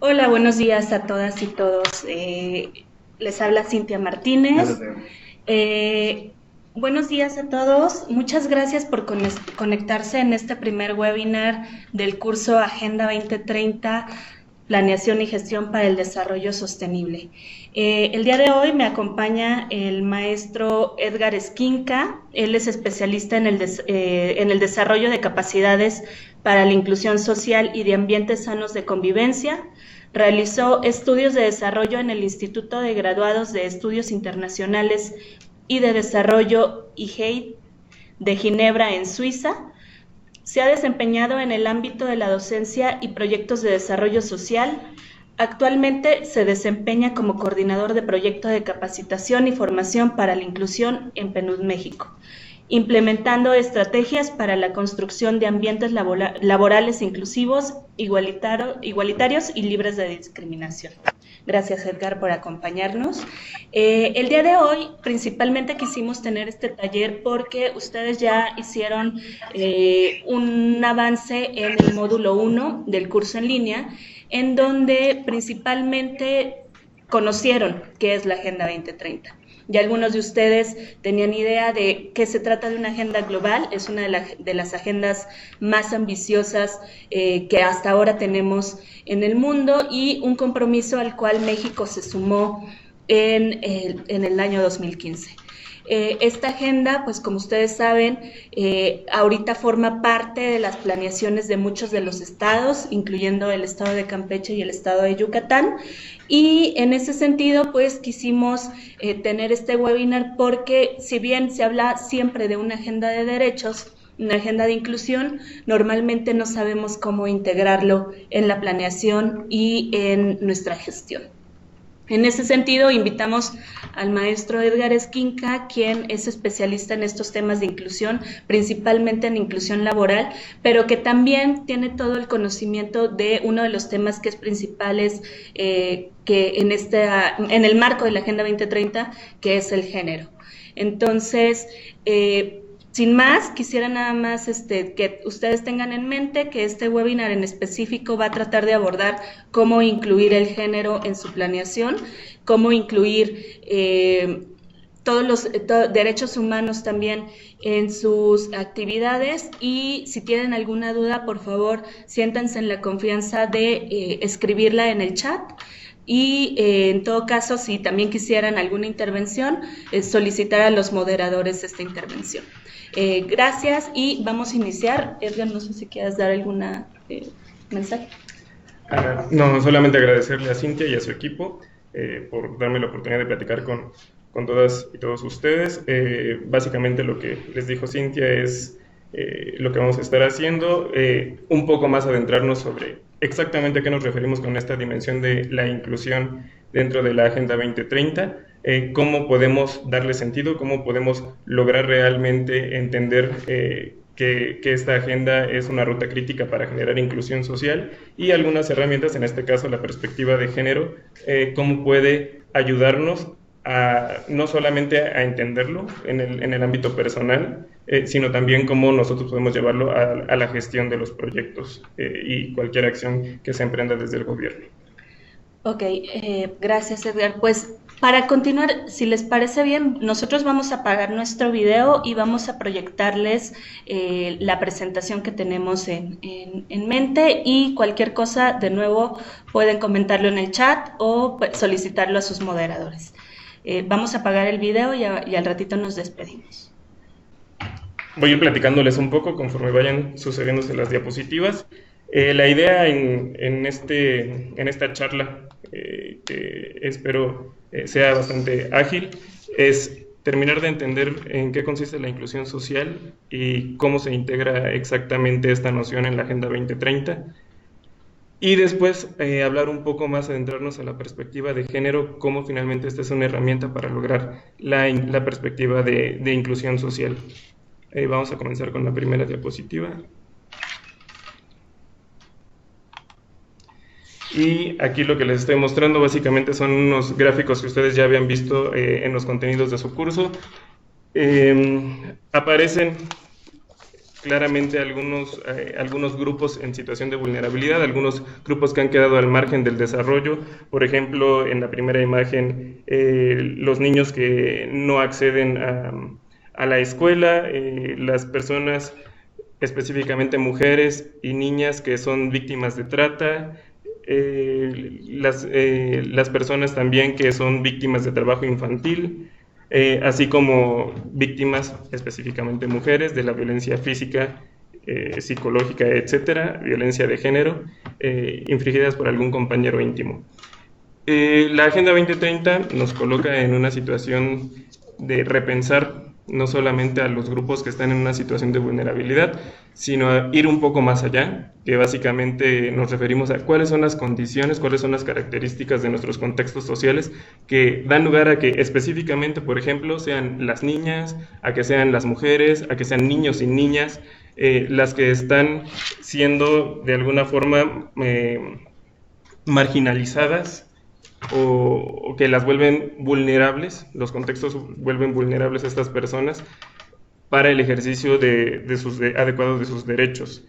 Hola, buenos días a todas y todos. Les habla Cintia Martínez. Eh, Buenos días a todos. Muchas gracias por conectarse en este primer webinar del curso Agenda 2030, Planeación y Gestión para el Desarrollo Sostenible. El día de hoy me acompaña el maestro Edgar Esquinca. Él es especialista en el desarrollo de capacidades para la inclusión social y de ambientes sanos de convivencia. Realizó estudios de desarrollo en el Instituto de Graduados de Estudios Internacionales y de Desarrollo IGEI de Ginebra, en Suiza. Se ha desempeñado en el ámbito de la docencia y proyectos de desarrollo social. Actualmente se desempeña como coordinador de proyecto de capacitación y formación para la inclusión en PNUD México, implementando estrategias para la construcción de ambientes laborales inclusivos, igualitarios y libres de discriminación. Gracias, Edgar, por acompañarnos. El día de hoy principalmente quisimos tener este taller porque ustedes ya hicieron un avance en el módulo 1 del curso en línea, en donde principalmente conocieron qué es la Agenda 2030. Ya algunos de ustedes tenían idea de que se trata de una agenda global, es una de las agendas más ambiciosas que hasta ahora tenemos en el mundo y un compromiso al cual México se sumó en el año 2015. Esta agenda, pues como ustedes saben, ahorita forma parte de las planeaciones de muchos de los estados, incluyendo el estado de Campeche y el estado de Yucatán. Y en ese sentido, pues quisimos tener este webinar porque si bien se habla siempre de una agenda de derechos, una agenda de inclusión, normalmente no sabemos cómo integrarlo en la planeación y en nuestra gestión. En ese sentido, invitamos al maestro Edgar Esquinca, quien es especialista en estos temas de inclusión, principalmente en inclusión laboral, pero que también tiene todo el conocimiento de uno de los temas que es principales que en el marco de la Agenda 2030, que es el género. Entonces, sin más, quisiera nada más que ustedes tengan en mente que este webinar en específico va a tratar de abordar cómo incluir el género en su planeación, cómo incluir todos los derechos humanos también en sus actividades, y si tienen alguna duda, por favor, siéntanse en la confianza de escribirla en el chat. Y en todo caso, si también quisieran alguna intervención, solicitar a los moderadores esta intervención. Gracias y vamos a iniciar. Edgar, no sé si quieras dar alguna mensaje. No, solamente agradecerle a Cintia y a su equipo por darme la oportunidad de platicar con todas y todos ustedes. Básicamente lo que les dijo Cintia es lo que vamos a estar haciendo, un poco más adentrarnos sobre exactamente a qué nos referimos con esta dimensión de la inclusión dentro de la Agenda 2030, cómo podemos darle sentido, cómo podemos lograr realmente entender que esta agenda es una ruta crítica para generar inclusión social, y algunas herramientas, en este caso la perspectiva de género, cómo puede ayudarnos no solamente a entenderlo en el ámbito personal, sino también cómo nosotros podemos llevarlo a la gestión de los proyectos y cualquier acción que se emprenda desde el gobierno. Ok, gracias, Edgar. Pues para continuar, si les parece bien, nosotros vamos a apagar nuestro video y vamos a proyectarles la presentación que tenemos en mente, y cualquier cosa, de nuevo, pueden comentarlo en el chat o solicitarlo a sus moderadores. Vamos a apagar el video y al ratito nos despedimos. Voy a ir platicándoles un poco conforme vayan sucediéndose las diapositivas. La idea en esta charla, que espero sea bastante ágil, es terminar de entender en qué consiste la inclusión social y cómo se integra exactamente esta noción en la Agenda 2030. Y después hablar un poco más, adentrarnos a la perspectiva de género, cómo finalmente esta es una herramienta para lograr la perspectiva de inclusión social. Vamos a comenzar con la primera diapositiva. Y aquí lo que les estoy mostrando básicamente son unos gráficos que ustedes ya habían visto en los contenidos de su curso. Aparecen claramente algunos grupos en situación de vulnerabilidad, algunos grupos que han quedado al margen del desarrollo. Por ejemplo, en la primera imagen, los niños que no acceden a la escuela, las personas, específicamente mujeres y niñas que son víctimas de trata, las personas también que son víctimas de trabajo infantil, así como víctimas, específicamente mujeres, de la violencia física, psicológica, etcétera, violencia de género, infligidas por algún compañero íntimo. La Agenda 2030 nos coloca en una situación de repensar no solamente a los grupos que están en una situación de vulnerabilidad, sino a ir un poco más allá, que básicamente nos referimos a cuáles son las condiciones, cuáles son las características de nuestros contextos sociales que dan lugar a que específicamente, por ejemplo, sean las niñas, a que sean las mujeres, a que sean niños y niñas, las que están siendo de alguna forma marginalizadas, o que las vuelven vulnerables, los contextos vuelven vulnerables a estas personas para el ejercicio adecuado de sus derechos.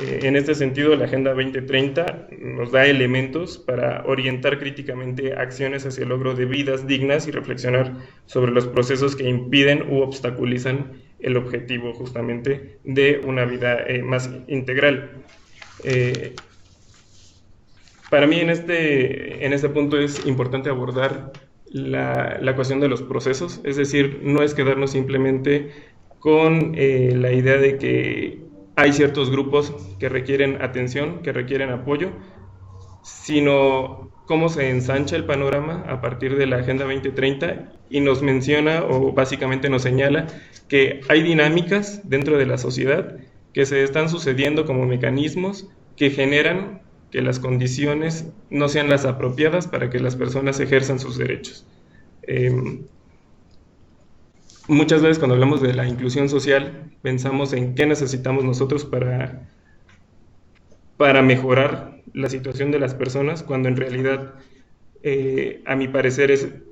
En este sentido, la Agenda 2030 nos da elementos para orientar críticamente acciones hacia el logro de vidas dignas y reflexionar sobre los procesos que impiden u obstaculizan el objetivo justamente de una vida más integral. Para mí en este punto es importante abordar la cuestión de los procesos, es decir, no es quedarnos simplemente con la idea de que hay ciertos grupos que requieren atención, que requieren apoyo, sino cómo se ensancha el panorama a partir de la Agenda 2030 y nos menciona o básicamente nos señala que hay dinámicas dentro de la sociedad que se están sucediendo como mecanismos que generan que las condiciones no sean las apropiadas para que las personas ejerzan sus derechos. Muchas veces cuando hablamos de la inclusión social, pensamos en qué necesitamos nosotros para mejorar la situación de las personas, cuando en realidad, a mi parecer,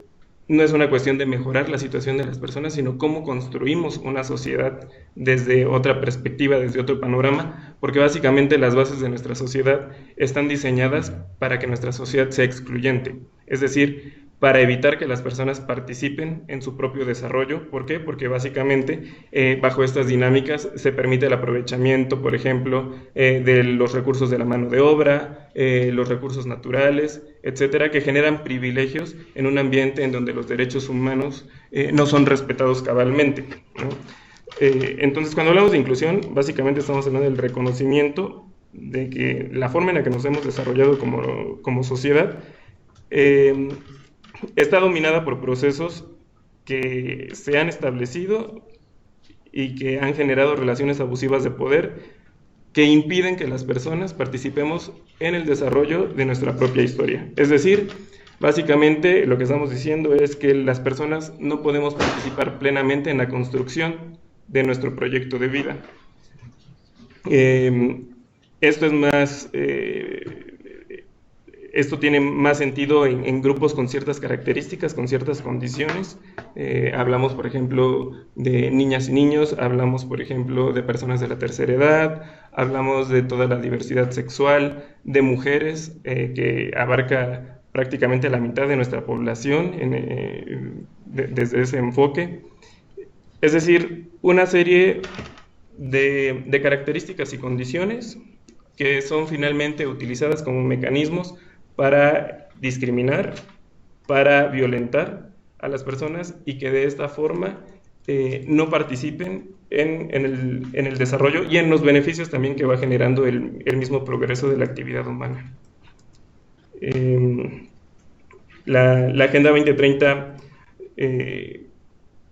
no es una cuestión de mejorar la situación de las personas, sino cómo construimos una sociedad desde otra perspectiva, desde otro panorama, porque básicamente las bases de nuestra sociedad están diseñadas para que nuestra sociedad sea excluyente, es decir, para evitar que las personas participen en su propio desarrollo. ¿Por qué? Porque básicamente bajo estas dinámicas se permite el aprovechamiento, por ejemplo, de los recursos de la mano de obra, los recursos naturales, etcétera, que generan privilegios en un ambiente en donde los derechos humanos no son respetados cabalmente, ¿no? Entonces, cuando hablamos de inclusión, básicamente estamos hablando del reconocimiento de que la forma en la que nos hemos desarrollado como sociedad está dominada por procesos que se han establecido y que han generado relaciones abusivas de poder que impiden que las personas participemos en el desarrollo de nuestra propia historia. Es decir, básicamente lo que estamos diciendo es que las personas no podemos participar plenamente en la construcción de nuestro proyecto de vida. Esto es más... Esto tiene más sentido en grupos con ciertas características, con ciertas condiciones. Hablamos, por ejemplo, de niñas y niños, hablamos, por ejemplo, de personas de la tercera edad, hablamos de toda la diversidad sexual, de mujeres, que abarca prácticamente la mitad de nuestra población desde ese enfoque. Es decir, una serie de características y condiciones que son finalmente utilizadas como mecanismos para discriminar, para violentar a las personas y que de esta forma no participen en el desarrollo y en los beneficios también que va generando el mismo progreso de la actividad humana. La Agenda 2030,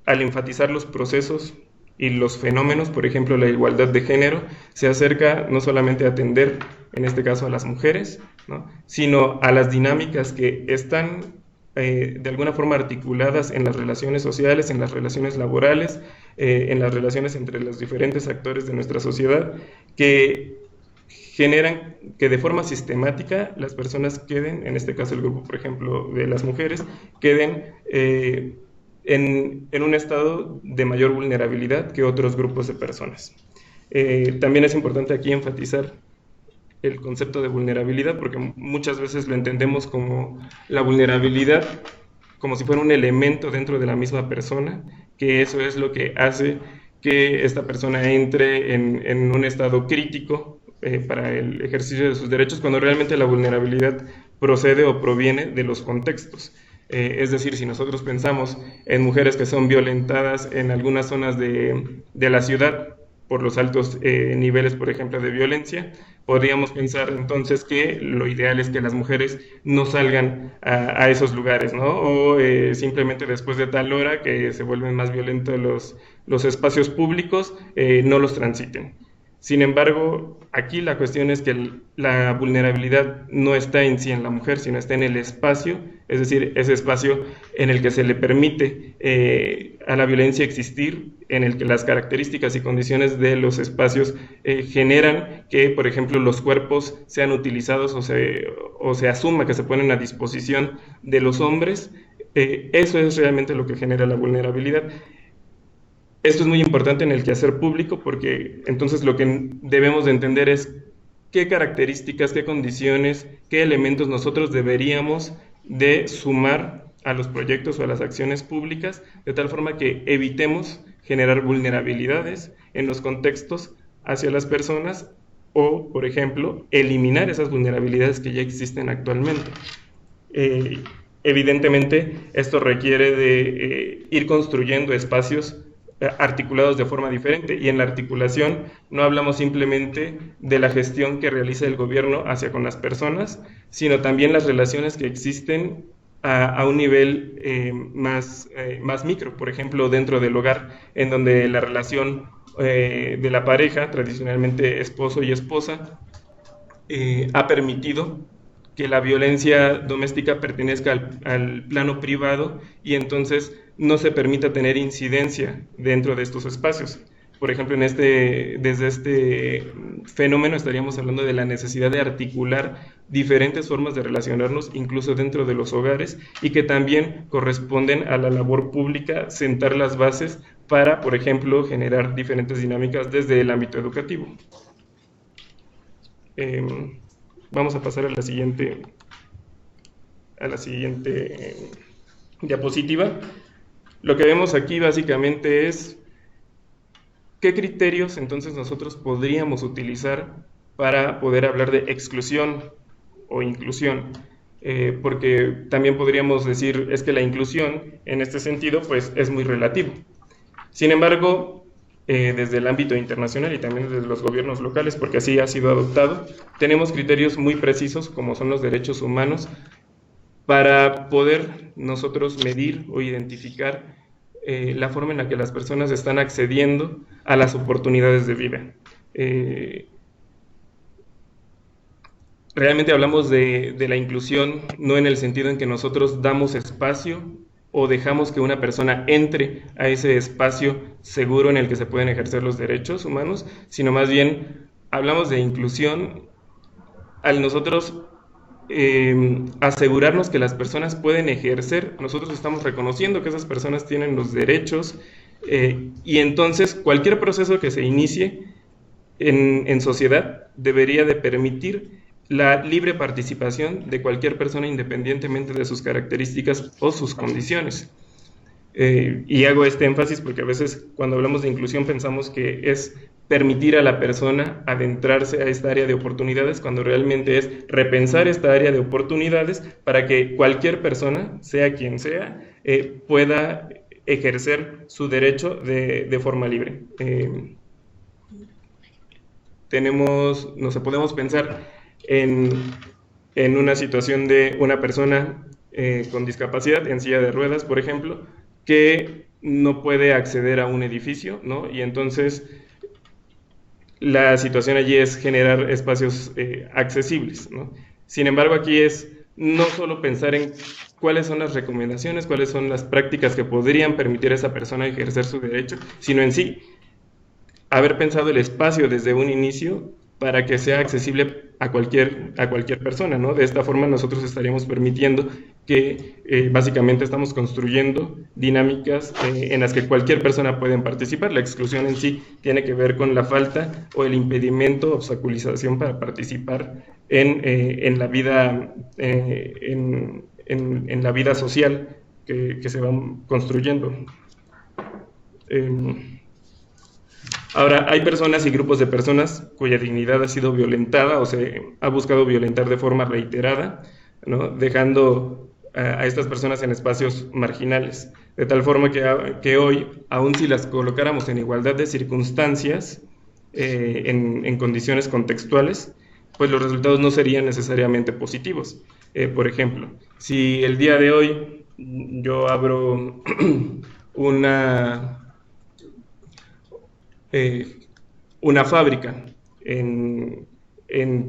al enfatizar los procesos y los fenómenos, por ejemplo, la igualdad de género, se acerca no solamente a atender, en este caso a las mujeres, ¿no?, sino a las dinámicas que están de alguna forma articuladas en las relaciones sociales, en las relaciones laborales, en las relaciones entre los diferentes actores de nuestra sociedad, que generan que de forma sistemática las personas queden, en este caso el grupo, por ejemplo, de las mujeres, queden en un estado de mayor vulnerabilidad que otros grupos de personas. También es importante aquí enfatizar el concepto de vulnerabilidad, porque muchas veces lo entendemos como la vulnerabilidad como si fuera un elemento dentro de la misma persona, que eso es lo que hace que esta persona entre en un estado crítico para el ejercicio de sus derechos, cuando realmente la vulnerabilidad procede o proviene de los contextos. Es decir, si nosotros pensamos en mujeres que son violentadas en algunas zonas de la ciudad por los altos niveles, por ejemplo, de violencia, podríamos pensar entonces que lo ideal es que las mujeres no salgan a esos lugares, ¿no? O simplemente después de tal hora que se vuelven más violentos los espacios públicos, no los transiten. Sin embargo, aquí la cuestión es que la vulnerabilidad no está en sí en la mujer, sino está en el espacio, es decir, ese espacio en el que se le permite a la violencia existir, en el que las características y condiciones de los espacios generan que, por ejemplo, los cuerpos sean utilizados o se asuma que se ponen a disposición de los hombres. Eso es realmente lo que genera la vulnerabilidad. Esto es muy importante en el quehacer público porque entonces lo que debemos de entender es qué características, qué condiciones, qué elementos nosotros deberíamos de sumar a los proyectos o a las acciones públicas, de tal forma que evitemos generar vulnerabilidades en los contextos hacia las personas o, por ejemplo, eliminar esas vulnerabilidades que ya existen actualmente. Evidentemente, esto requiere de ir construyendo espacios articulados de forma diferente, y en la articulación no hablamos simplemente de la gestión que realiza el gobierno hacia con las personas, sino también las relaciones que existen a un nivel más micro, por ejemplo, dentro del hogar, en donde la relación de la pareja, tradicionalmente esposo y esposa, ha permitido que la violencia doméstica pertenezca al plano privado y entonces no se permita tener incidencia dentro de estos espacios. Por ejemplo, desde este fenómeno estaríamos hablando de la necesidad de articular diferentes formas de relacionarnos, incluso dentro de los hogares, y que también corresponden a la labor pública sentar las bases para, por ejemplo, generar diferentes dinámicas desde el ámbito educativo. Vamos a pasar a la siguiente diapositiva. Lo que vemos aquí básicamente es qué criterios entonces nosotros podríamos utilizar para poder hablar de exclusión o inclusión, porque también podríamos decir es que la inclusión en este sentido pues es muy relativo. Sin embargo, desde el ámbito internacional y también desde los gobiernos locales, porque así ha sido adoptado, tenemos criterios muy precisos como son los derechos humanos para poder nosotros medir o identificar la forma en la que las personas están accediendo a las oportunidades de vida. Realmente hablamos de la inclusión no en el sentido en que nosotros damos espacio o dejamos que una persona entre a ese espacio seguro en el que se pueden ejercer los derechos humanos, sino más bien hablamos de inclusión al nosotros asegurarnos que las personas pueden ejercer, nosotros estamos reconociendo que esas personas tienen los derechos y entonces cualquier proceso que se inicie en sociedad debería de permitir la libre participación de cualquier persona independientemente de sus características o sus condiciones. Y hago este énfasis porque a veces cuando hablamos de inclusión pensamos que es permitir a la persona adentrarse a esta área de oportunidades, cuando realmente es repensar esta área de oportunidades para que cualquier persona, sea quien sea, pueda ejercer su derecho de forma libre. Podemos pensar en una situación de una persona con discapacidad, en silla de ruedas, por ejemplo, que no puede acceder a un edificio, ¿no? Y entonces la situación allí es generar espacios accesibles, ¿no? Sin embargo, aquí es no solo pensar en cuáles son las recomendaciones, cuáles son las prácticas que podrían permitir a esa persona ejercer su derecho, sino en sí haber pensado el espacio desde un inicio para que sea accesible a cualquier persona, ¿no? De esta forma nosotros estaríamos permitiendo que básicamente estamos construyendo dinámicas en las que cualquier persona puede participar. La exclusión en sí tiene que ver con la falta o el impedimento, obstaculización para participar en la vida, en la vida social que se va construyendo. Ahora, hay personas y grupos de personas cuya dignidad ha sido violentada o se ha buscado violentar de forma reiterada, ¿no? Dejando a estas personas en espacios marginales, de tal forma que hoy, aun si las colocáramos en igualdad de circunstancias, en condiciones contextuales, pues los resultados no serían necesariamente positivos. Por ejemplo, si el día de hoy yo abro una fábrica en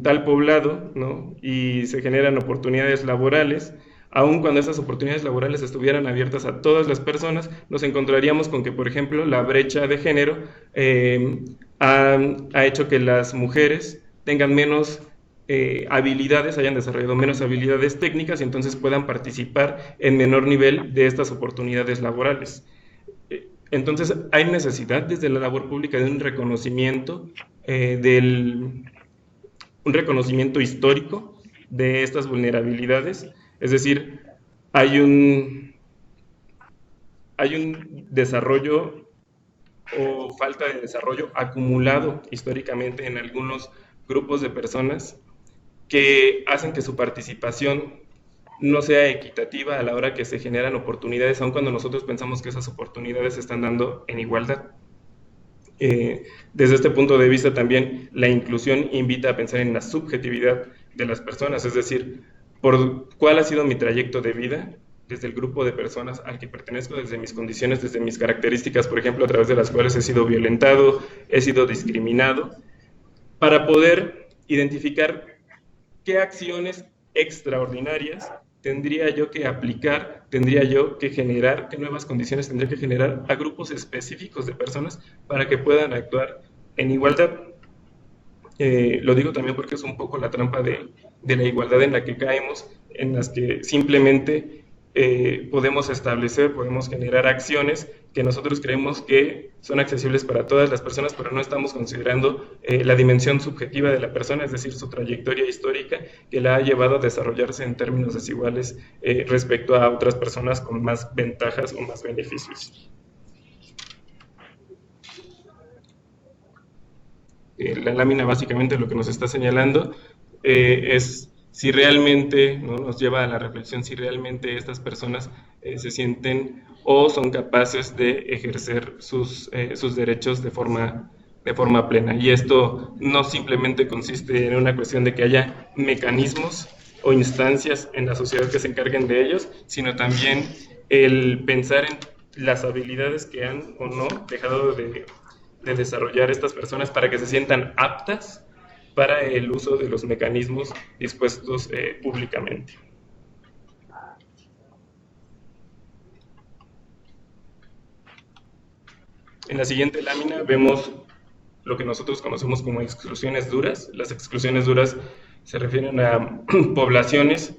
tal poblado, ¿no? Y se generan oportunidades laborales, aun cuando esas oportunidades laborales estuvieran abiertas a todas las personas, nos encontraríamos con que, por ejemplo, la brecha de género ha hecho que las mujeres tengan menos habilidades, hayan desarrollado menos habilidades técnicas y entonces puedan participar en menor nivel de estas oportunidades laborales. Entonces, hay necesidad desde la labor pública de un reconocimiento, un reconocimiento histórico de estas vulnerabilidades. Es decir, hay un desarrollo o falta de desarrollo acumulado históricamente en algunos grupos de personas que hacen que su participación no sea equitativa a la hora que se generan oportunidades, aun cuando nosotros pensamos que esas oportunidades se están dando en igualdad. Desde este punto de vista también la inclusión invita a pensar en la subjetividad de las personas, es decir, por cuál ha sido mi trayecto de vida desde el grupo de personas al que pertenezco, desde mis condiciones, desde mis características, por ejemplo, a través de las cuales he sido violentado, he sido discriminado, para poder identificar qué acciones extraordinarias tendría yo que aplicar, tendría yo que generar, qué nuevas condiciones tendría que generar a grupos específicos de personas para que puedan actuar en igualdad. Lo digo también porque es un poco la trampa de la igualdad en la que caemos, en las que simplemente podemos establecer, podemos generar acciones que nosotros creemos que son accesibles para todas las personas, pero no estamos considerando la dimensión subjetiva de la persona, es decir, su trayectoria histórica que la ha llevado a desarrollarse en términos desiguales respecto a otras personas con más ventajas o más beneficios. La lámina básicamente lo que nos está señalando es si realmente, ¿no?, nos lleva a la reflexión si realmente estas personas se sienten o son capaces de ejercer sus derechos de forma plena. Y esto no simplemente consiste en una cuestión de que haya mecanismos o instancias en la sociedad que se encarguen de ellos, sino también el pensar en las habilidades que han o no dejado de desarrollar estas personas para que se sientan aptas para el uso de los mecanismos dispuestos públicamente. En la siguiente lámina vemos lo que nosotros conocemos como exclusiones duras. Las exclusiones duras se refieren a poblaciones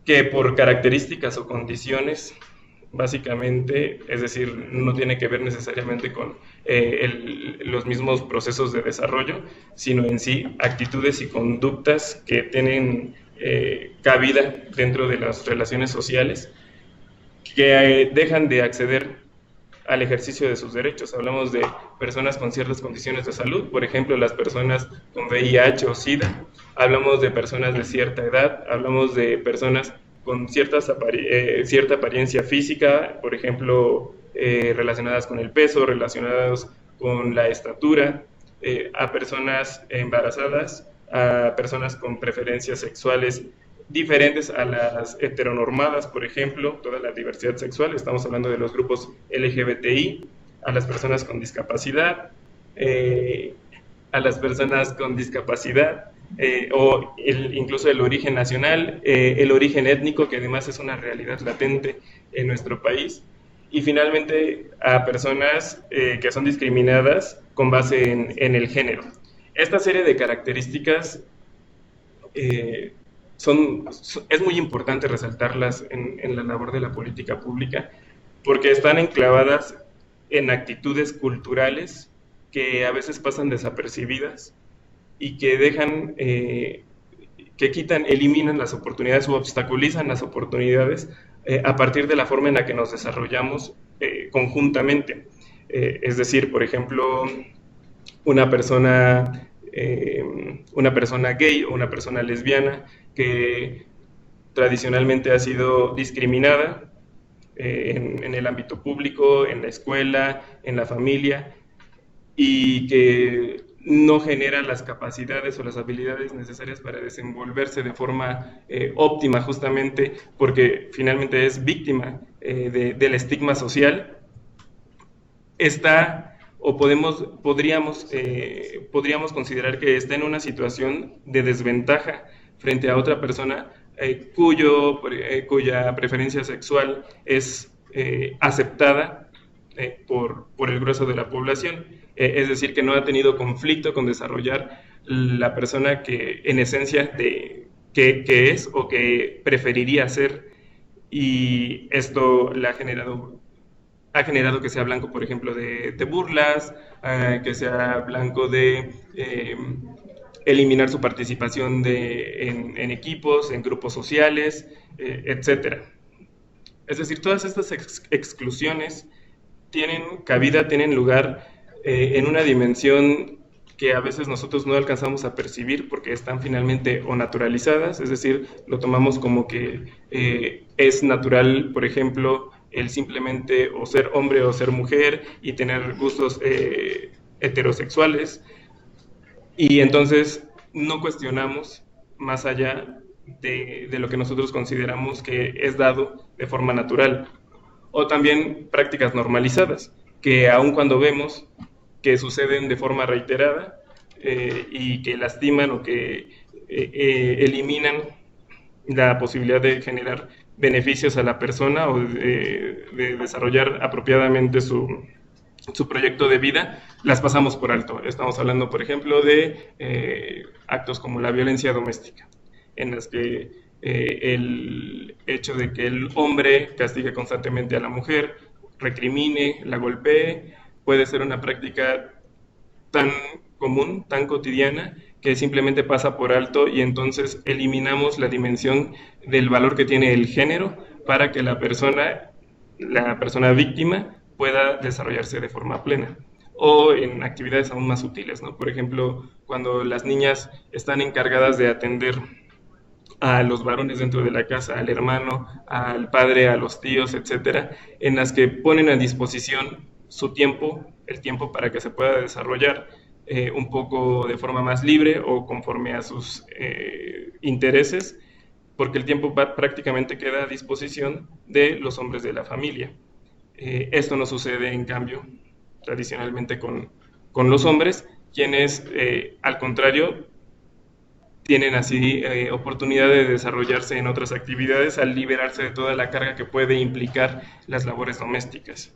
que por características o condiciones, básicamente, es decir, no tiene que ver necesariamente con los mismos procesos de desarrollo, sino en sí actitudes y conductas que tienen cabida dentro de las relaciones sociales, que dejan de acceder al ejercicio de sus derechos. Hablamos de personas con ciertas condiciones de salud, por ejemplo, las personas con VIH o SIDA, hablamos de personas de cierta edad, hablamos de personas con cierta apariencia física, por ejemplo, relacionadas con el peso, relacionadas con la estatura, a personas embarazadas, a personas con preferencias sexuales diferentes a las heteronormadas, por ejemplo, toda la diversidad sexual, estamos hablando de los grupos LGBTI, a las personas con discapacidad, o incluso el origen nacional, el origen étnico, que además es una realidad latente en nuestro país, y finalmente a personas que son discriminadas con base en el género. Esta serie de características es muy importante resaltarlas en la labor de la política pública, porque están enclavadas en actitudes culturales que a veces pasan desapercibidas y que dejan, eliminan las oportunidades o obstaculizan las oportunidades a partir de la forma en la que nos desarrollamos conjuntamente. Es decir, por ejemplo, una persona gay o una persona lesbiana que tradicionalmente ha sido discriminada en el ámbito público, en la escuela, en la familia, y que no genera las capacidades o las habilidades necesarias para desenvolverse de forma óptima, justamente porque finalmente es víctima del estigma social, está, o podríamos considerar que está en una situación de desventaja frente a otra persona cuya preferencia sexual es aceptada por el grueso de la población. Es decir, que no ha tenido conflicto con desarrollar la persona que en esencia que es o que preferiría ser, y esto ha generado que sea blanco, por ejemplo, de burlas, que sea blanco de eliminar su participación en equipos, en grupos sociales, etc. Es decir, todas estas exclusiones tienen cabida, tienen lugar en una dimensión que a veces nosotros no alcanzamos a percibir porque están finalmente o naturalizadas, es decir, lo tomamos como que es natural, por ejemplo, el simplemente o ser hombre o ser mujer y tener gustos heterosexuales, y entonces no cuestionamos más allá de lo que nosotros consideramos que es dado de forma natural. O también prácticas normalizadas, que aun cuando vemos que suceden de forma reiterada y que lastiman o que eliminan la posibilidad de generar beneficios a la persona o de desarrollar apropiadamente su proyecto de vida, las pasamos por alto. Estamos hablando, por ejemplo, de actos como la violencia doméstica, en las que el hecho de que el hombre castigue constantemente a la mujer, recrimine, la golpee, puede ser una práctica tan común, tan cotidiana, que simplemente pasa por alto, y entonces eliminamos la dimensión del valor que tiene el género para que la persona víctima pueda desarrollarse de forma plena. O en actividades aún más sutiles, ¿no? Por ejemplo, cuando las niñas están encargadas de atender a los varones dentro de la casa, al hermano, al padre, a los tíos, etcétera, en las que ponen a disposición su tiempo, el tiempo para que se pueda desarrollar un poco de forma más libre o conforme a sus intereses, porque el tiempo prácticamente queda a disposición de los hombres de la familia. Esto no sucede, en cambio, tradicionalmente con los hombres, quienes, al contrario, tienen así oportunidad de desarrollarse en otras actividades al liberarse de toda la carga que puede implicar las labores domésticas.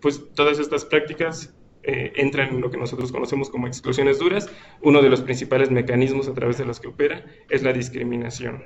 Pues todas estas prácticas entran en lo que nosotros conocemos como exclusiones duras. Uno de los principales mecanismos a través de los que opera es la discriminación.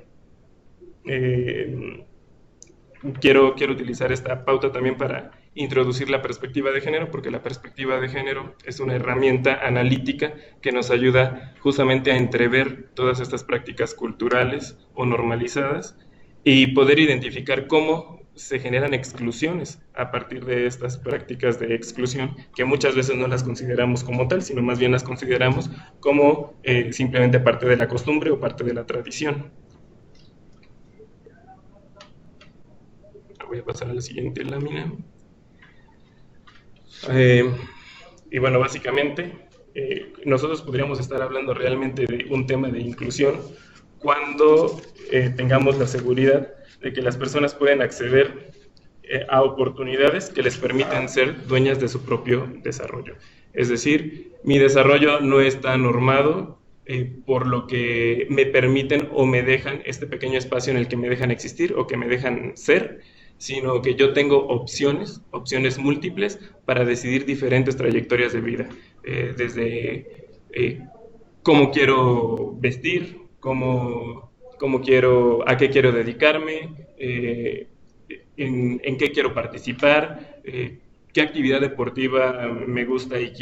Quiero utilizar esta pauta también para introducir la perspectiva de género, porque la perspectiva de género es una herramienta analítica que nos ayuda justamente a entrever todas estas prácticas culturales o normalizadas y poder identificar cómo se generan exclusiones a partir de estas prácticas de exclusión, que muchas veces no las consideramos como tal, sino más bien las consideramos como simplemente parte de la costumbre o parte de la tradición. Voy a pasar a la siguiente lámina. Y bueno, básicamente, nosotros podríamos estar hablando realmente de un tema de inclusión cuando tengamos la seguridad de que las personas pueden acceder a oportunidades que les permiten ser dueñas de su propio desarrollo. Es decir, mi desarrollo no está normado por lo que me permiten o me dejan este pequeño espacio en el que me dejan existir o que me dejan ser, sino que yo tengo opciones múltiples para decidir diferentes trayectorias de vida, desde cómo quiero vestir, a qué quiero dedicarme, en qué quiero participar, qué actividad deportiva me gusta y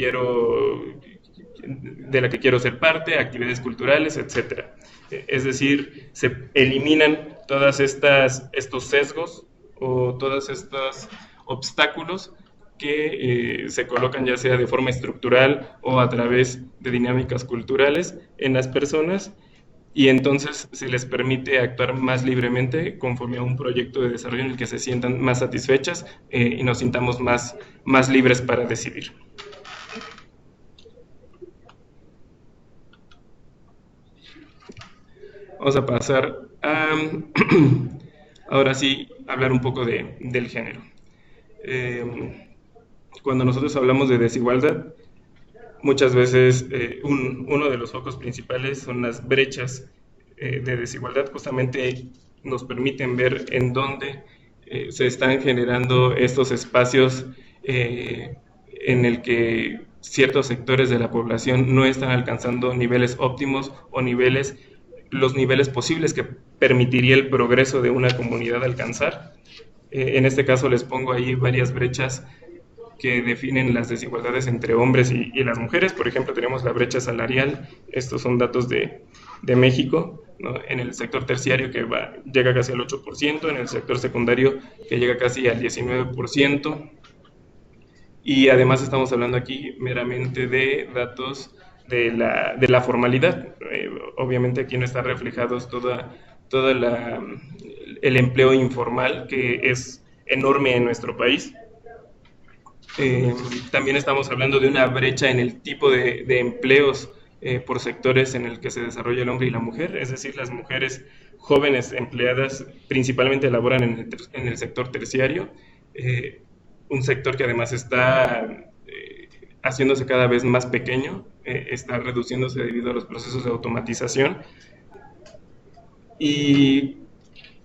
de la que quiero ser parte, actividades culturales, etcétera. Es decir, se eliminan estos sesgos o todos estos obstáculos que se colocan ya sea de forma estructural o a través de dinámicas culturales en las personas, y entonces se les permite actuar más libremente conforme a un proyecto de desarrollo en el que se sientan más satisfechas y nos sintamos más libres para decidir. Vamos a pasar a, ahora sí, hablar un poco del género. Cuando nosotros hablamos de desigualdad, muchas veces uno de los focos principales son las brechas de desigualdad. Justamente nos permiten ver en dónde se están generando estos espacios en el que ciertos sectores de la población no están alcanzando niveles óptimos o los niveles posibles que permitiría el progreso de una comunidad alcanzar. En este caso les pongo ahí varias brechas que definen las desigualdades entre hombres y las mujeres. Por ejemplo, tenemos la brecha salarial. Estos son datos de México, ¿no? En el sector terciario que llega casi al 8%, en el sector secundario que llega casi al 19%. Y además estamos hablando aquí meramente de datos de la formalidad. Obviamente aquí no están reflejados todo el empleo informal, que es enorme en nuestro país. También estamos hablando de una brecha en el tipo de empleos por sectores en el que se desarrolla el hombre y la mujer. Es decir, las mujeres jóvenes empleadas principalmente laboran en el sector terciario, un sector que además está haciéndose cada vez más pequeño, está reduciéndose debido a los procesos de automatización, y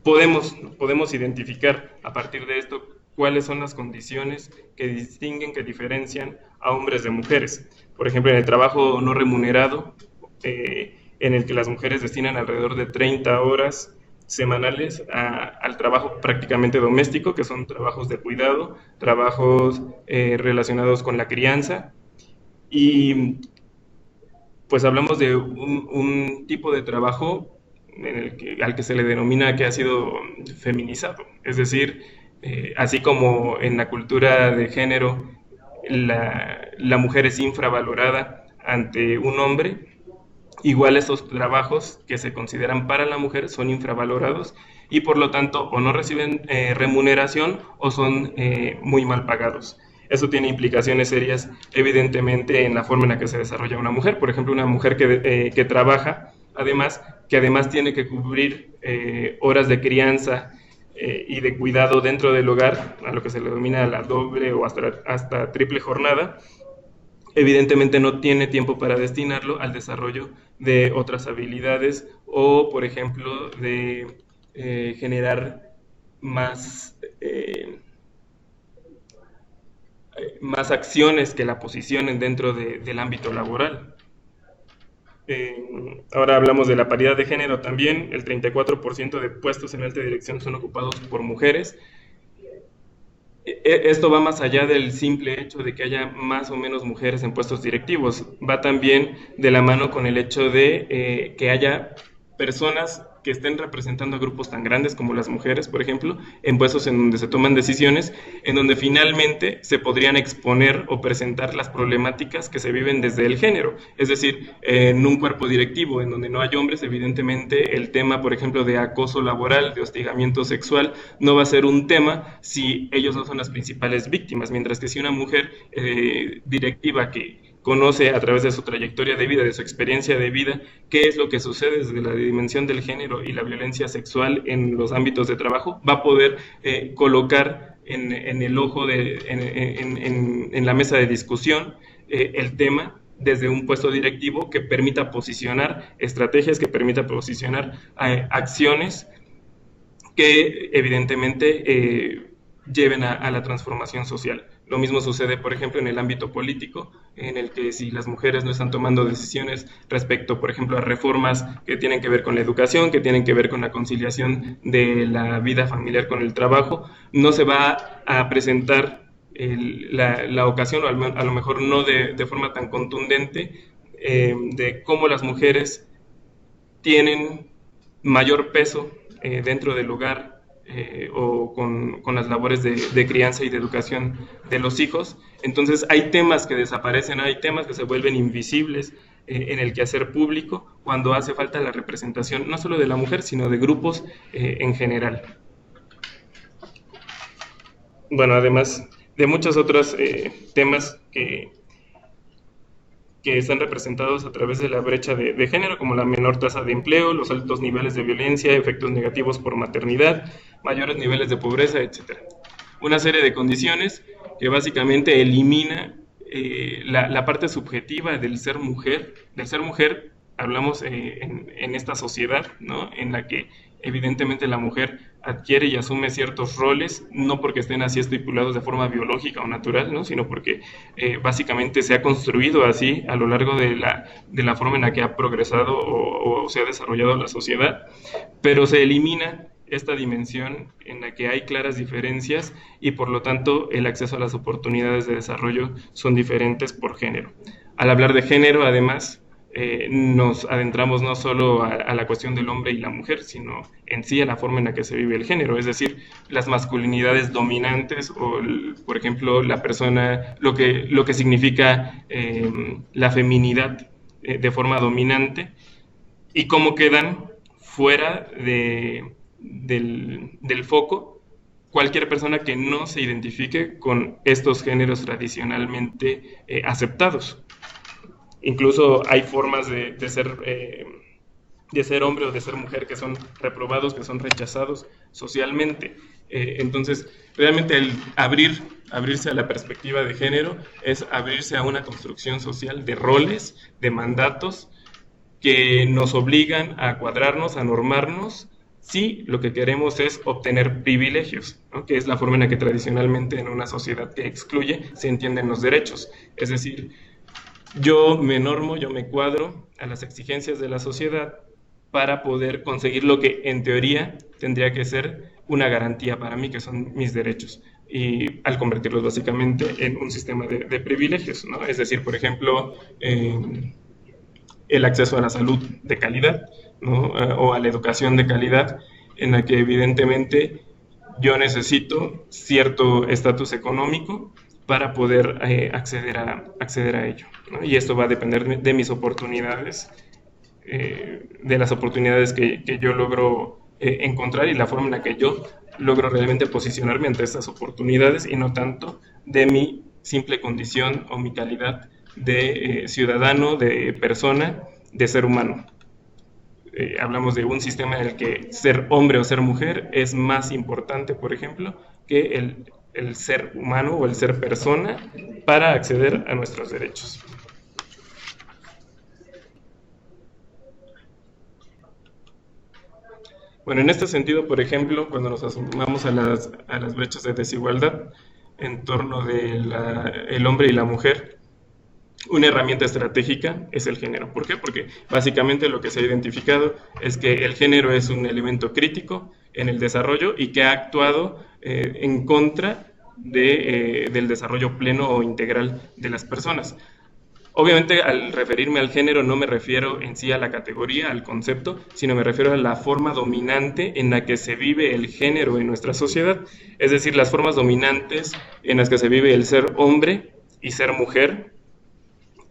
podemos identificar a partir de esto cuáles son las condiciones que distinguen, que diferencian a hombres de mujeres. Por ejemplo, en el trabajo no remunerado, en el que las mujeres destinan alrededor de 30 horas semanales al trabajo prácticamente doméstico, que son trabajos de cuidado, trabajos relacionados con la crianza, y pues hablamos de un tipo de trabajo al que se le denomina que ha sido feminizado. Es decir, así como en la cultura de género la mujer es infravalorada ante un hombre, igual estos trabajos que se consideran para la mujer son infravalorados y por lo tanto o no reciben remuneración o son muy mal pagados. Eso tiene implicaciones serias, evidentemente, en la forma en la que se desarrolla una mujer. Por ejemplo, una mujer que trabaja, que además tiene que cubrir horas de crianza y de cuidado dentro del hogar, a lo que se le denomina la doble o hasta triple jornada, evidentemente no tiene tiempo para destinarlo al desarrollo de otras habilidades o, por ejemplo, de generar más acciones que la posicionen dentro del ámbito laboral. Ahora hablamos de la paridad de género también. El 34% de puestos en alta dirección son ocupados por mujeres. Esto va más allá del simple hecho de que haya más o menos mujeres en puestos directivos. Va también de la mano con el hecho de que haya personas que estén representando a grupos tan grandes como las mujeres, por ejemplo, en puestos en donde se toman decisiones, en donde finalmente se podrían exponer o presentar las problemáticas que se viven desde el género. Es decir, en un cuerpo directivo en donde no hay hombres, evidentemente el tema, por ejemplo, de acoso laboral, de hostigamiento sexual, no va a ser un tema si ellos no son las principales víctimas, mientras que si una mujer directiva que conoce a través de su trayectoria de vida, de su experiencia de vida, qué es lo que sucede desde la dimensión del género y la violencia sexual en los ámbitos de trabajo, va a poder colocar en el ojo, en la mesa de discusión el tema desde un puesto directivo que permita posicionar estrategias, que permita posicionar acciones que evidentemente lleven a la transformación social. Lo mismo sucede, por ejemplo, en el ámbito político, en el que si las mujeres no están tomando decisiones respecto, por ejemplo, a reformas que tienen que ver con la educación, que tienen que ver con la conciliación de la vida familiar con el trabajo, no se va a presentar la ocasión, o a lo mejor no de forma tan contundente, de cómo las mujeres tienen mayor peso dentro del hogar, o con las labores de crianza y de educación de los hijos. Entonces hay temas que desaparecen, hay temas que se vuelven invisibles en el quehacer público cuando hace falta la representación no solo de la mujer, sino de grupos en general. Bueno, además de muchos otros temas que están representados a través de la brecha de género, como la menor tasa de empleo, los altos niveles de violencia, efectos negativos por maternidad, mayores niveles de pobreza, etc. Una serie de condiciones que básicamente elimina la parte subjetiva del ser mujer. Del ser mujer hablamos en esta sociedad, ¿no?, en la que evidentemente la mujer adquiere y asume ciertos roles, no porque estén así estipulados de forma biológica o natural, ¿no?, sino porque básicamente se ha construido así a lo largo de la forma en la que ha progresado o se ha desarrollado la sociedad, pero se elimina esta dimensión en la que hay claras diferencias y por lo tanto el acceso a las oportunidades de desarrollo son diferentes por género. Al hablar de género, además, nos adentramos no solo a la cuestión del hombre y la mujer, sino en sí a la forma en la que se vive el género, es decir, las masculinidades dominantes o, por ejemplo, la persona, lo que significa la feminidad de forma dominante y cómo quedan fuera del foco cualquier persona que no se identifique con estos géneros tradicionalmente aceptados. Incluso hay formas de ser hombre o de ser mujer que son reprobados, que son rechazados socialmente. Entonces, realmente el abrirse a la perspectiva de género es abrirse a una construcción social de roles, de mandatos que nos obligan a cuadrarnos, a normarnos, si lo que queremos es obtener privilegios, ¿no?, que es la forma en la que tradicionalmente en una sociedad que excluye se entienden los derechos. Es decir, yo me normo, yo me cuadro a las exigencias de la sociedad para poder conseguir lo que en teoría tendría que ser una garantía para mí, que son mis derechos, y al convertirlos básicamente en un sistema de privilegios, ¿no? Es decir, por ejemplo, el acceso a la salud de calidad, ¿no?, o a la educación de calidad, en la que evidentemente yo necesito cierto estatus económico para poder acceder a ello, ¿no? Y esto va a depender de mis oportunidades, de las oportunidades que yo logro encontrar y la forma en la que yo logro realmente posicionarme ante estas oportunidades, y no tanto de mi simple condición o mi calidad de ciudadano, de persona, de ser humano. Hablamos de un sistema en el que ser hombre o ser mujer es más importante, por ejemplo, que el ser humano o el ser persona para acceder a nuestros derechos. Bueno, en este sentido, por ejemplo, cuando nos asomamos a las brechas de desigualdad en torno del hombre y la mujer, una herramienta estratégica es el género. ¿Por qué? Porque básicamente lo que se ha identificado es que el género es un elemento crítico en el desarrollo y que ha actuado en contra del desarrollo pleno o integral de las personas. Obviamente, al referirme al género no me refiero en sí a la categoría, al concepto, sino me refiero a la forma dominante en la que se vive el género en nuestra sociedad, es decir, las formas dominantes en las que se vive el ser hombre y ser mujer,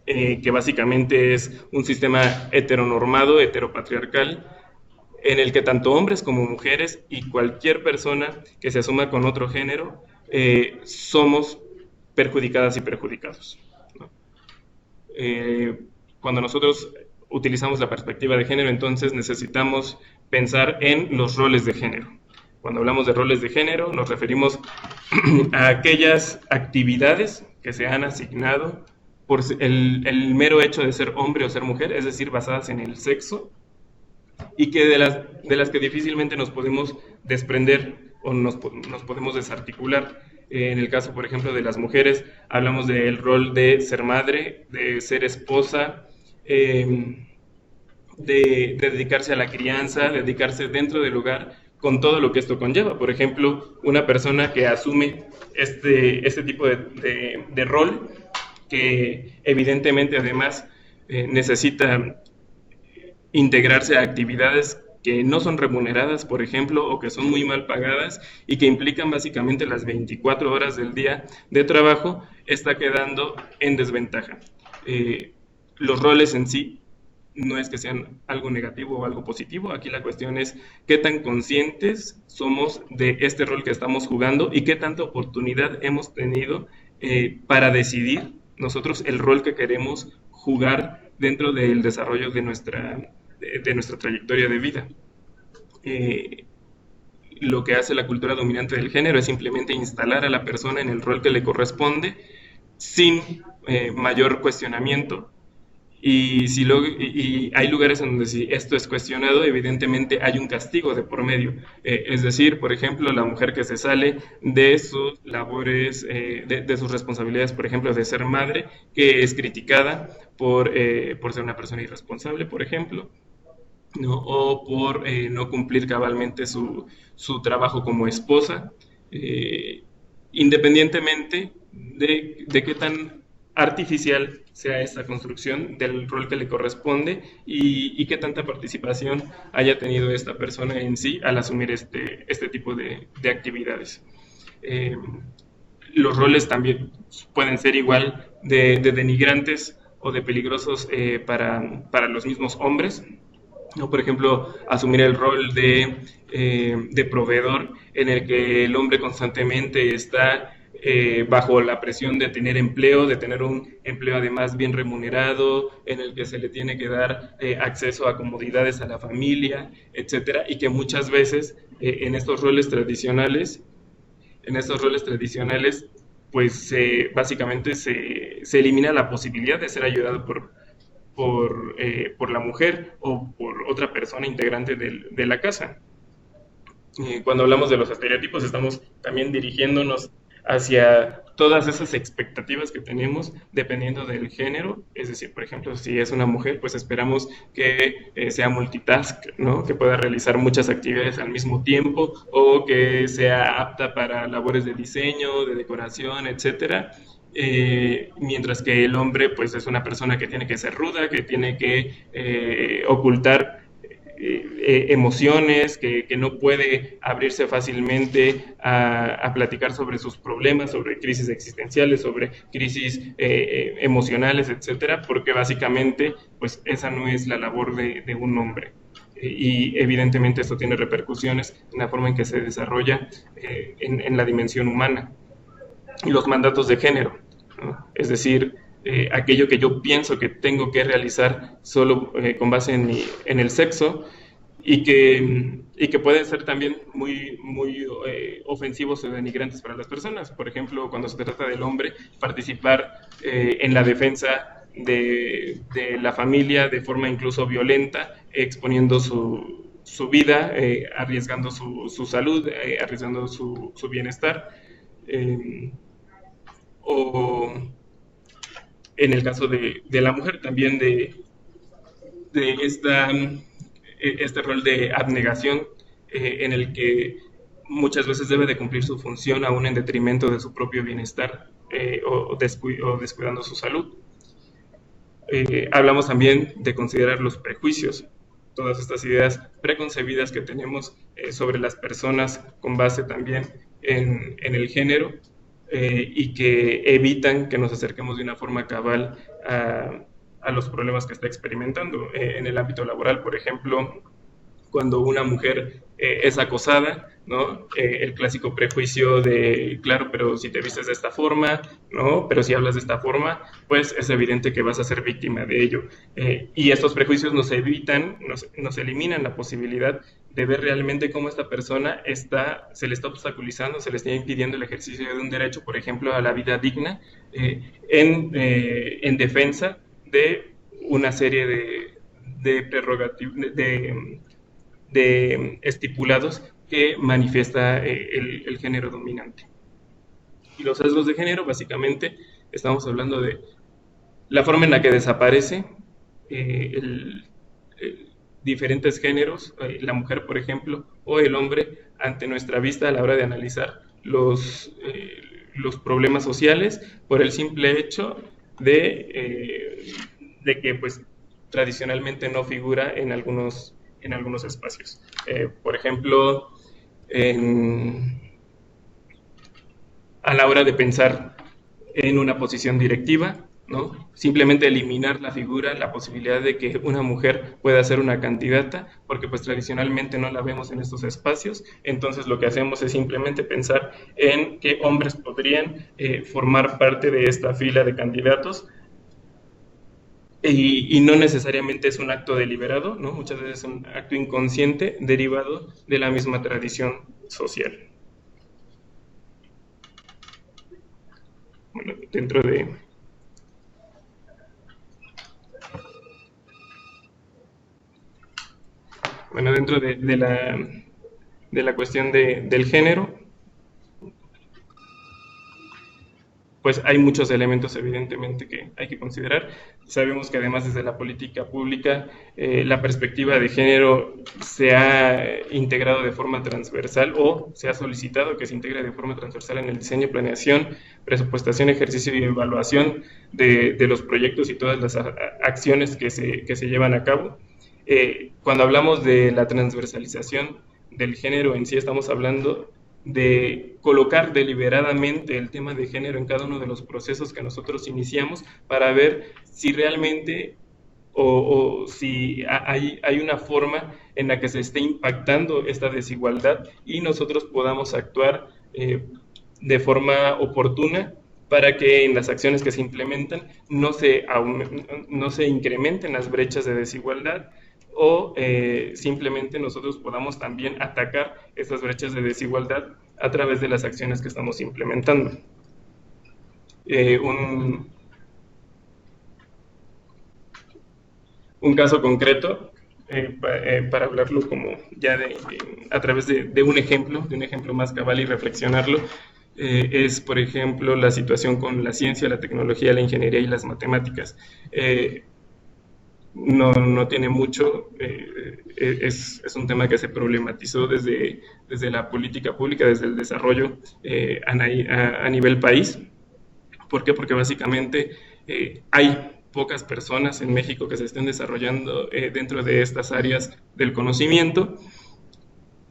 que básicamente es un sistema heteronormado, heteropatriarcal, en el que tanto hombres como mujeres y cualquier persona que se asuma con otro género somos perjudicadas y perjudicados, ¿no? Cuando nosotros utilizamos la perspectiva de género, entonces necesitamos pensar en los roles de género. Cuando hablamos de roles de género, nos referimos a aquellas actividades que se han asignado por el mero hecho de ser hombre o ser mujer, es decir, basadas en el sexo, y que de las que difícilmente nos podemos desprender o nos podemos desarticular. En el caso, por ejemplo, de las mujeres, hablamos del rol de ser madre, de ser esposa, de dedicarse a la crianza, dedicarse dentro del hogar con todo lo que esto conlleva. Por ejemplo, una persona que asume este tipo de rol, que evidentemente además necesita integrarse a actividades que no son remuneradas, por ejemplo, o que son muy mal pagadas y que implican básicamente las 24 horas del día de trabajo, está quedando en desventaja. Los roles en sí no es que sean algo negativo o algo positivo, aquí la cuestión es qué tan conscientes somos de este rol que estamos jugando y qué tanta oportunidad hemos tenido para decidir nosotros el rol que queremos jugar dentro del desarrollo de nuestra trayectoria de vida. Lo que hace la cultura dominante del género es simplemente instalar a la persona en el rol que le corresponde sin mayor cuestionamiento. Y hay lugares en donde si esto es cuestionado, evidentemente hay un castigo de por medio. Es decir, por ejemplo, la mujer que se sale de sus labores, de sus responsabilidades, por ejemplo, de ser madre, que es criticada por ser una persona irresponsable, por ejemplo, ¿no? O por no cumplir cabalmente su trabajo como esposa, independientemente de qué tan artificial sea esta construcción del rol que le corresponde y qué tanta participación haya tenido esta persona en sí al asumir este tipo de actividades. Los roles también pueden ser igual de denigrantes o de peligrosos para los mismos hombres, ¿no? Por ejemplo, asumir el rol de proveedor en el que el hombre constantemente está bajo la presión de tener empleo, de tener un empleo además bien remunerado, en el que se le tiene que dar acceso a comodidades a la familia, etcétera, y que muchas veces en estos roles tradicionales, pues básicamente se elimina la posibilidad de ser ayudado por la mujer o por otra persona integrante de la casa. Cuando hablamos de los estereotipos, estamos también dirigiéndonos hacia todas esas expectativas que tenemos dependiendo del género. Es decir, por ejemplo, si es una mujer, pues esperamos que sea multitask, ¿no? Que pueda realizar muchas actividades al mismo tiempo o que sea apta para labores de diseño, de decoración, etcétera. Mientras que el hombre pues es una persona que tiene que ser ruda, que tiene que ocultar emociones, que no puede abrirse fácilmente a platicar sobre sus problemas, sobre crisis existenciales, sobre crisis emocionales, etcétera, porque básicamente pues esa no es la labor de un hombre. Y evidentemente esto tiene repercusiones en la forma en que se desarrolla en la dimensión humana. Y los mandatos de género, ¿no? Es decir, aquello que yo pienso que tengo que realizar solo con base en el sexo y que pueden ser también muy ofensivos o denigrantes para las personas. Por ejemplo, cuando se trata del hombre, participar en la defensa de la familia de forma incluso violenta, exponiendo su vida, arriesgando su salud, arriesgando su bienestar. O en el caso de la mujer también de este rol de abnegación en el que muchas veces debe de cumplir su función aún en detrimento de su propio bienestar o descuidando su salud. Hablamos también de considerar los prejuicios, todas estas ideas preconcebidas que tenemos sobre las personas con base también en el género, y que evitan que nos acerquemos de una forma cabal a los problemas que está experimentando. En el ámbito laboral, por ejemplo, cuando una mujer es acosada, ¿no? El clásico prejuicio de, claro, pero si te vistes de esta forma, ¿no? Pero si hablas de esta forma, pues es evidente que vas a ser víctima de ello. Y estos prejuicios nos eliminan la posibilidad de ver realmente cómo esta persona se le está obstaculizando, se le está impidiendo el ejercicio de un derecho, por ejemplo, a la vida digna, en defensa de una serie de prerrogativas, de estipulados que manifiesta el género dominante. Y los sesgos de género, básicamente, estamos hablando de la forma en la que desaparece diferentes géneros, la mujer, por ejemplo, o el hombre, ante nuestra vista a la hora de analizar los problemas sociales, por el simple hecho de que pues tradicionalmente no figura en algunos espacios. Por ejemplo, a la hora de pensar en una posición directiva, ¿no? Simplemente eliminar la figura, la posibilidad de que una mujer pueda ser una candidata, porque pues tradicionalmente no la vemos en estos espacios. Entonces lo que hacemos es simplemente pensar en qué hombres podrían formar parte de esta fila de candidatos, y no necesariamente es un acto deliberado, ¿no? Muchas veces es un acto inconsciente derivado de la misma tradición social. Bueno, dentro de la cuestión del género, pues hay muchos elementos evidentemente que hay que considerar. Sabemos que además desde la política pública la perspectiva de género se ha integrado de forma transversal, o se ha solicitado que se integre de forma transversal en el diseño, planeación, presupuestación, ejercicio y evaluación de los proyectos y todas las acciones que se llevan a cabo. Cuando hablamos de la transversalización del género en sí, estamos hablando de colocar deliberadamente el tema de género en cada uno de los procesos que nosotros iniciamos, para ver si realmente o si hay una forma en la que se esté impactando esta desigualdad y nosotros podamos actuar de forma oportuna para que en las acciones que se implementan no se incrementen las brechas de desigualdad, o simplemente nosotros podamos también atacar estas brechas de desigualdad a través de las acciones que estamos implementando. Un caso concreto, para hablarlo como ya a través de un ejemplo más cabal y reflexionarlo, es, por ejemplo, la situación con la ciencia, la tecnología, la ingeniería y las matemáticas. No tiene mucho, es un tema que se problematizó desde la política pública, desde el desarrollo a nivel país. ¿Por qué? Porque básicamente hay pocas personas en México que se estén desarrollando dentro de estas áreas del conocimiento,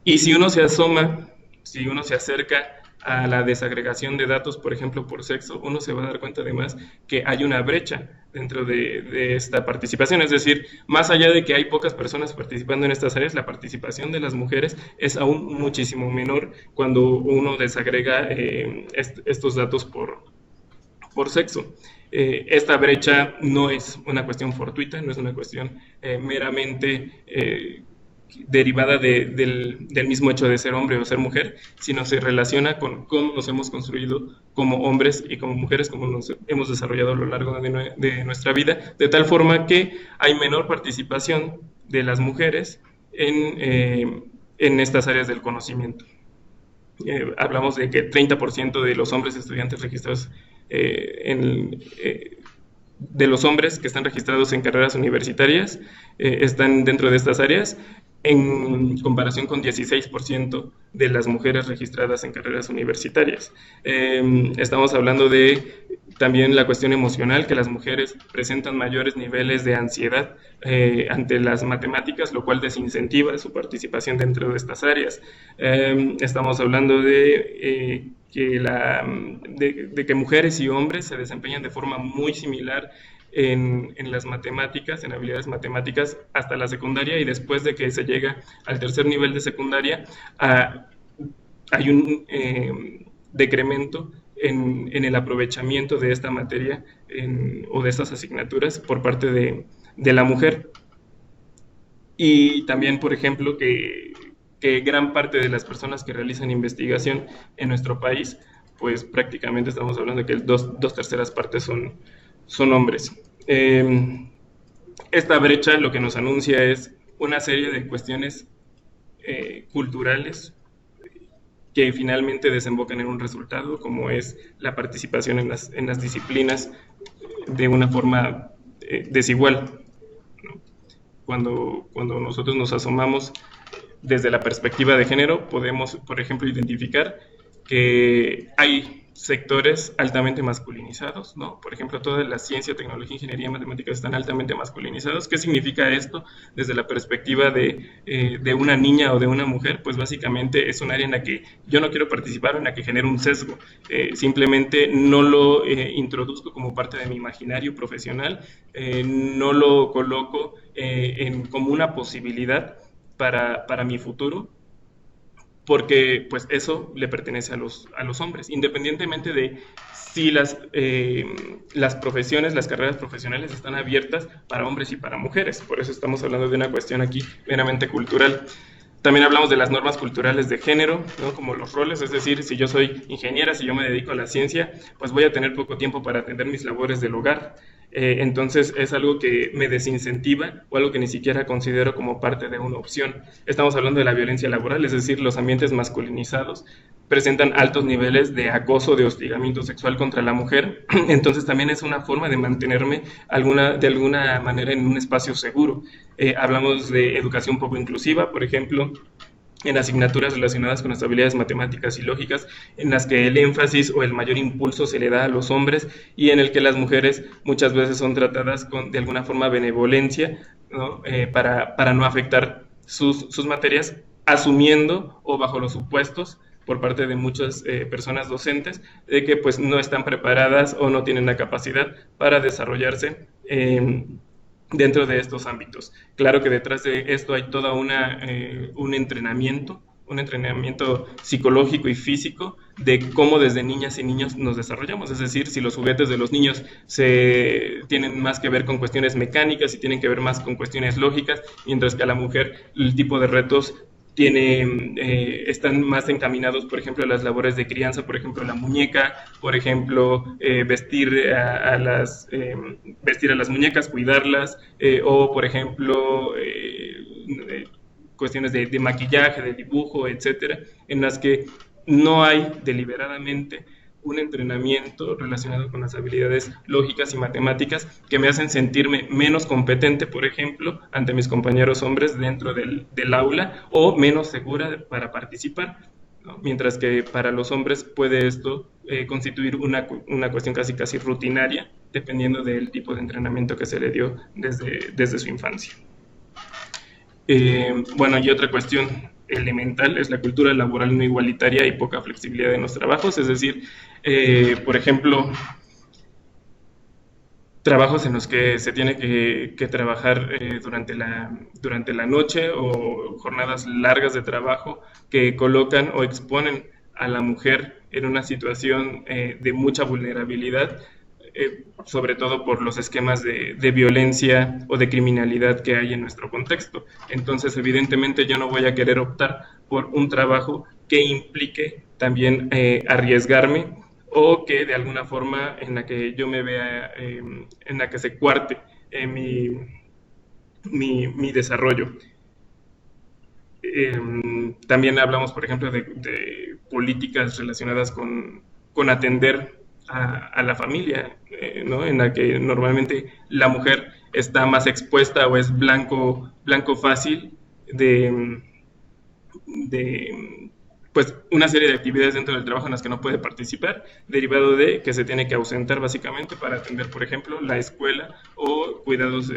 y si uno se asoma, si uno se acerca a la desagregación de datos, por ejemplo, por sexo, uno se va a dar cuenta además que hay una brecha dentro de esta participación. Es decir, más allá de que hay pocas personas participando en estas áreas, la participación de las mujeres es aún muchísimo menor cuando uno desagrega estos datos por sexo. Esta brecha no es una cuestión fortuita, no es una cuestión meramente derivada del mismo hecho de ser hombre o ser mujer, sino se relaciona con cómo nos hemos construido como hombres y como mujeres, cómo nos hemos desarrollado a lo largo de nuestra vida, de tal forma que hay menor participación de las mujeres en estas áreas del conocimiento. Hablamos de que 30% de los hombres estudiantes registrados de los hombres que están registrados en carreras universitarias están dentro de estas áreas, en comparación con 16% de las mujeres registradas en carreras universitarias. Estamos hablando de también la cuestión emocional, que las mujeres presentan mayores niveles de ansiedad ante las matemáticas, lo cual desincentiva su participación dentro de estas áreas. Estamos hablando de que mujeres y hombres se desempeñan de forma muy similar en las matemáticas, en habilidades matemáticas, hasta la secundaria, y después de que se llega al tercer nivel de secundaria, hay un decremento en el aprovechamiento de esta materia o de estas asignaturas por parte de la mujer. Y también, por ejemplo, que gran parte de las personas que realizan investigación en nuestro país, pues prácticamente estamos hablando de que dos terceras partes son hombres. Esta brecha lo que nos anuncia es una serie de cuestiones culturales que finalmente desembocan en un resultado, como es la participación en las disciplinas de una forma desigual, ¿no? Cuando nosotros nos asomamos desde la perspectiva de género, podemos, por ejemplo, identificar que hay sectores altamente masculinizados, ¿no? Por ejemplo, toda la ciencia, tecnología, ingeniería, matemáticas están altamente masculinizados. ¿Qué significa esto desde la perspectiva de una niña o de una mujer? Pues básicamente es un área en la que yo no quiero participar, en la que genero un sesgo. Simplemente no lo introduzco como parte de mi imaginario profesional, no lo coloco como una posibilidad para mi futuro, porque pues eso le pertenece a los hombres, independientemente de si las profesiones, las carreras profesionales están abiertas para hombres y para mujeres. Por eso estamos hablando de una cuestión aquí meramente cultural. También hablamos de las normas culturales de género, ¿no? Como los roles, es decir, si yo soy ingeniera, si yo me dedico a la ciencia, pues voy a tener poco tiempo para atender mis labores del hogar. Entonces es algo que me desincentiva o algo que ni siquiera considero como parte de una opción. Estamos hablando de la violencia laboral, es decir, los ambientes masculinizados presentan altos niveles de acoso, de hostigamiento sexual contra la mujer. Entonces también es una forma de mantenerme de alguna manera en un espacio seguro. Hablamos de educación poco inclusiva, por ejemplo, en asignaturas relacionadas con las habilidades matemáticas y lógicas, en las que el énfasis o el mayor impulso se le da a los hombres y en el que las mujeres muchas veces son tratadas con de alguna forma benevolencia, ¿no? Para no afectar sus materias, asumiendo o bajo los supuestos por parte de muchas personas docentes de que pues no están preparadas o no tienen la capacidad para desarrollarse dentro de estos ámbitos. Claro que detrás de esto hay toda un entrenamiento psicológico y físico de cómo desde niñas y niños nos desarrollamos. Es decir, si los juguetes de los niños tienen más que ver con cuestiones mecánicas y tienen que ver más con cuestiones lógicas, mientras que a la mujer el tipo de retos están más encaminados, por ejemplo, a las labores de crianza, por ejemplo, la muñeca, por ejemplo, vestir a las muñecas, cuidarlas, o, por ejemplo, cuestiones de maquillaje, de dibujo, etcétera, en las que no hay deliberadamente un entrenamiento relacionado con las habilidades lógicas y matemáticas que me hacen sentirme menos competente, por ejemplo, ante mis compañeros hombres dentro del aula, o menos segura para participar, ¿no? Mientras que para los hombres puede esto constituir una cuestión casi rutinaria, dependiendo del tipo de entrenamiento que se le dio desde su infancia. Bueno, y otra cuestión elemental es la cultura laboral no igualitaria y poca flexibilidad en los trabajos, es decir, por ejemplo, trabajos en los que se tiene que trabajar durante la noche, o jornadas largas de trabajo que colocan o exponen a la mujer en una situación de mucha vulnerabilidad, sobre todo por los esquemas de violencia o de criminalidad que hay en nuestro contexto. Entonces, evidentemente, yo no voy a querer optar por un trabajo que implique también arriesgarme, o que de alguna forma en la que yo me vea, en la que se cuarte mi desarrollo. También hablamos, por ejemplo, de políticas relacionadas con atender a la familia, ¿no? En la que normalmente la mujer está más expuesta o es blanco fácil de pues una serie de actividades dentro del trabajo en las que no puede participar, derivado de que se tiene que ausentar básicamente para atender, por ejemplo, la escuela o cuidados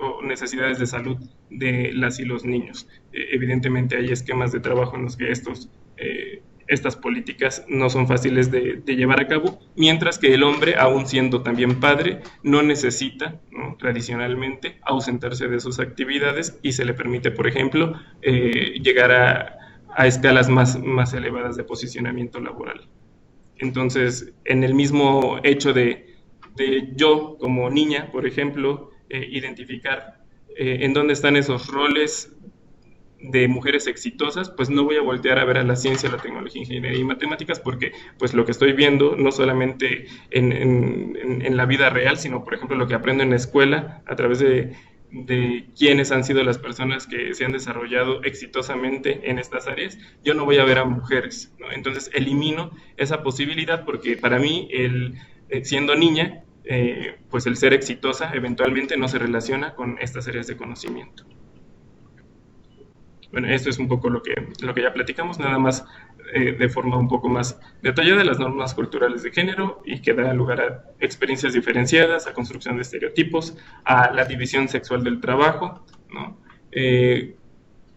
o necesidades de salud de las y los niños. Evidentemente hay esquemas de trabajo en los que estas políticas no son fáciles de llevar a cabo, mientras que el hombre, aún siendo también padre, no necesita, ¿no?, tradicionalmente ausentarse de sus actividades, y se le permite, por ejemplo, llegar a escalas más elevadas de posicionamiento laboral. Entonces, en el mismo hecho de yo como niña, por ejemplo, identificar en dónde están esos roles de mujeres exitosas, pues no voy a voltear a ver a la ciencia, la tecnología, ingeniería y matemáticas, porque pues lo que estoy viendo no solamente en la vida real, sino por ejemplo lo que aprendo en la escuela a través de quiénes han sido las personas que se han desarrollado exitosamente en estas áreas. Yo no voy a ver a mujeres, ¿no? ¿no? Entonces elimino esa posibilidad porque para mí, siendo niña, pues el ser exitosa eventualmente no se relaciona con estas áreas de conocimiento. Bueno, esto es un poco lo que ya platicamos, nada más de forma un poco más detallada, las normas culturales de género, y que da lugar a experiencias diferenciadas, a construcción de estereotipos, a la división sexual del trabajo, ¿no?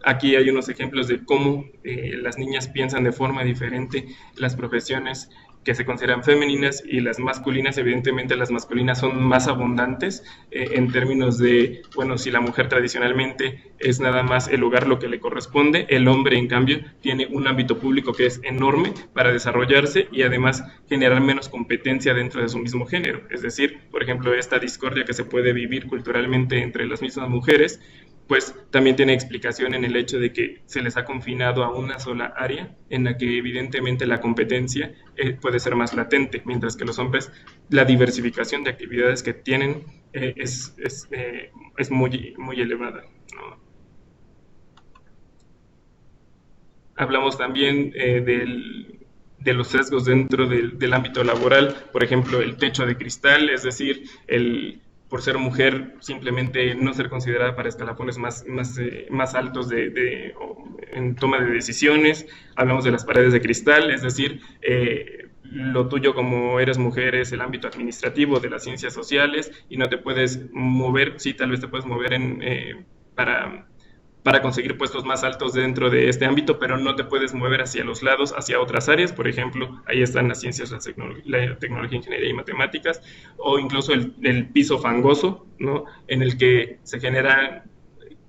Aquí hay unos ejemplos de cómo las niñas piensan de forma diferente las profesiones que se consideran femeninas y las masculinas. Evidentemente las masculinas son más abundantes en términos de, bueno, si la mujer tradicionalmente es nada más el hogar lo que le corresponde, el hombre en cambio tiene un ámbito público que es enorme para desarrollarse y además generar menos competencia dentro de su mismo género. Es decir, por ejemplo, esta discordia que se puede vivir culturalmente entre las mismas mujeres, pues también tiene explicación en el hecho de que se les ha confinado a una sola área en la que evidentemente la competencia puede ser más latente, mientras que los hombres, la diversificación de actividades que tienen es muy, muy elevada, ¿no? Hablamos también de los sesgos dentro del ámbito laboral, por ejemplo, el techo de cristal, es decir, por ser mujer, simplemente no ser considerada para escalafones más altos en toma de decisiones. Hablamos de las paredes de cristal, es decir, lo tuyo como eres mujer es el ámbito administrativo de las ciencias sociales y no te puedes mover, sí, tal vez te puedes mover para conseguir puestos más altos dentro de este ámbito, pero no te puedes mover hacia los lados, hacia otras áreas. Por ejemplo, ahí están las ciencias, la tecnología, ingeniería y matemáticas, o incluso el piso fangoso, ¿no? En el que se generan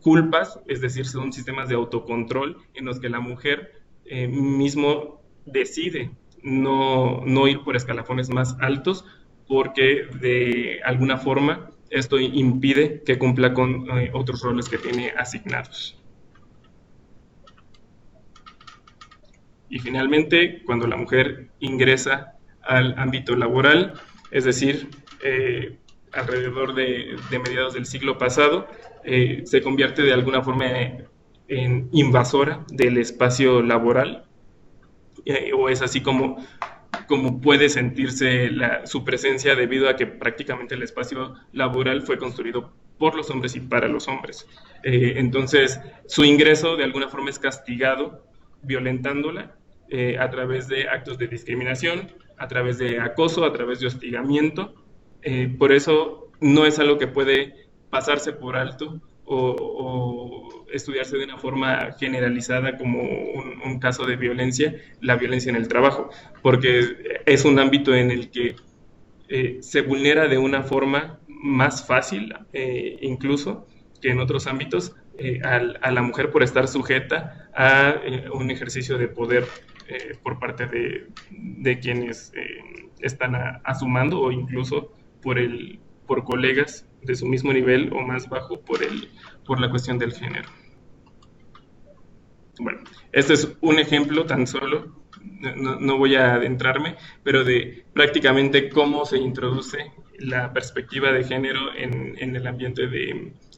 culpas, es decir, son sistemas de autocontrol en los que la mujer mismo decide no ir por escalafones más altos porque de alguna forma esto impide que cumpla con otros roles que tiene asignados. Y finalmente, cuando la mujer ingresa al ámbito laboral, es decir, alrededor de mediados del siglo pasado, se convierte de alguna forma en invasora del espacio laboral, o es así como puede sentirse su presencia debido a que prácticamente el espacio laboral fue construido por los hombres y para los hombres. Entonces, su ingreso de alguna forma es castigado, violentándola a través de actos de discriminación, a través de acoso, a través de hostigamiento. Por eso no es algo que puede pasarse por alto o estudiarse de una forma generalizada como un caso de violencia, la violencia en el trabajo, porque es un ámbito en el que se vulnera de una forma más fácil, incluso que en otros ámbitos, a la mujer por estar sujeta a un ejercicio de poder por parte de quienes están a su mando, o incluso por colegas de su mismo nivel o más bajo por la cuestión del género. Bueno, este es un ejemplo tan solo, no voy a adentrarme, pero de prácticamente cómo se introduce la perspectiva de género en el ambiente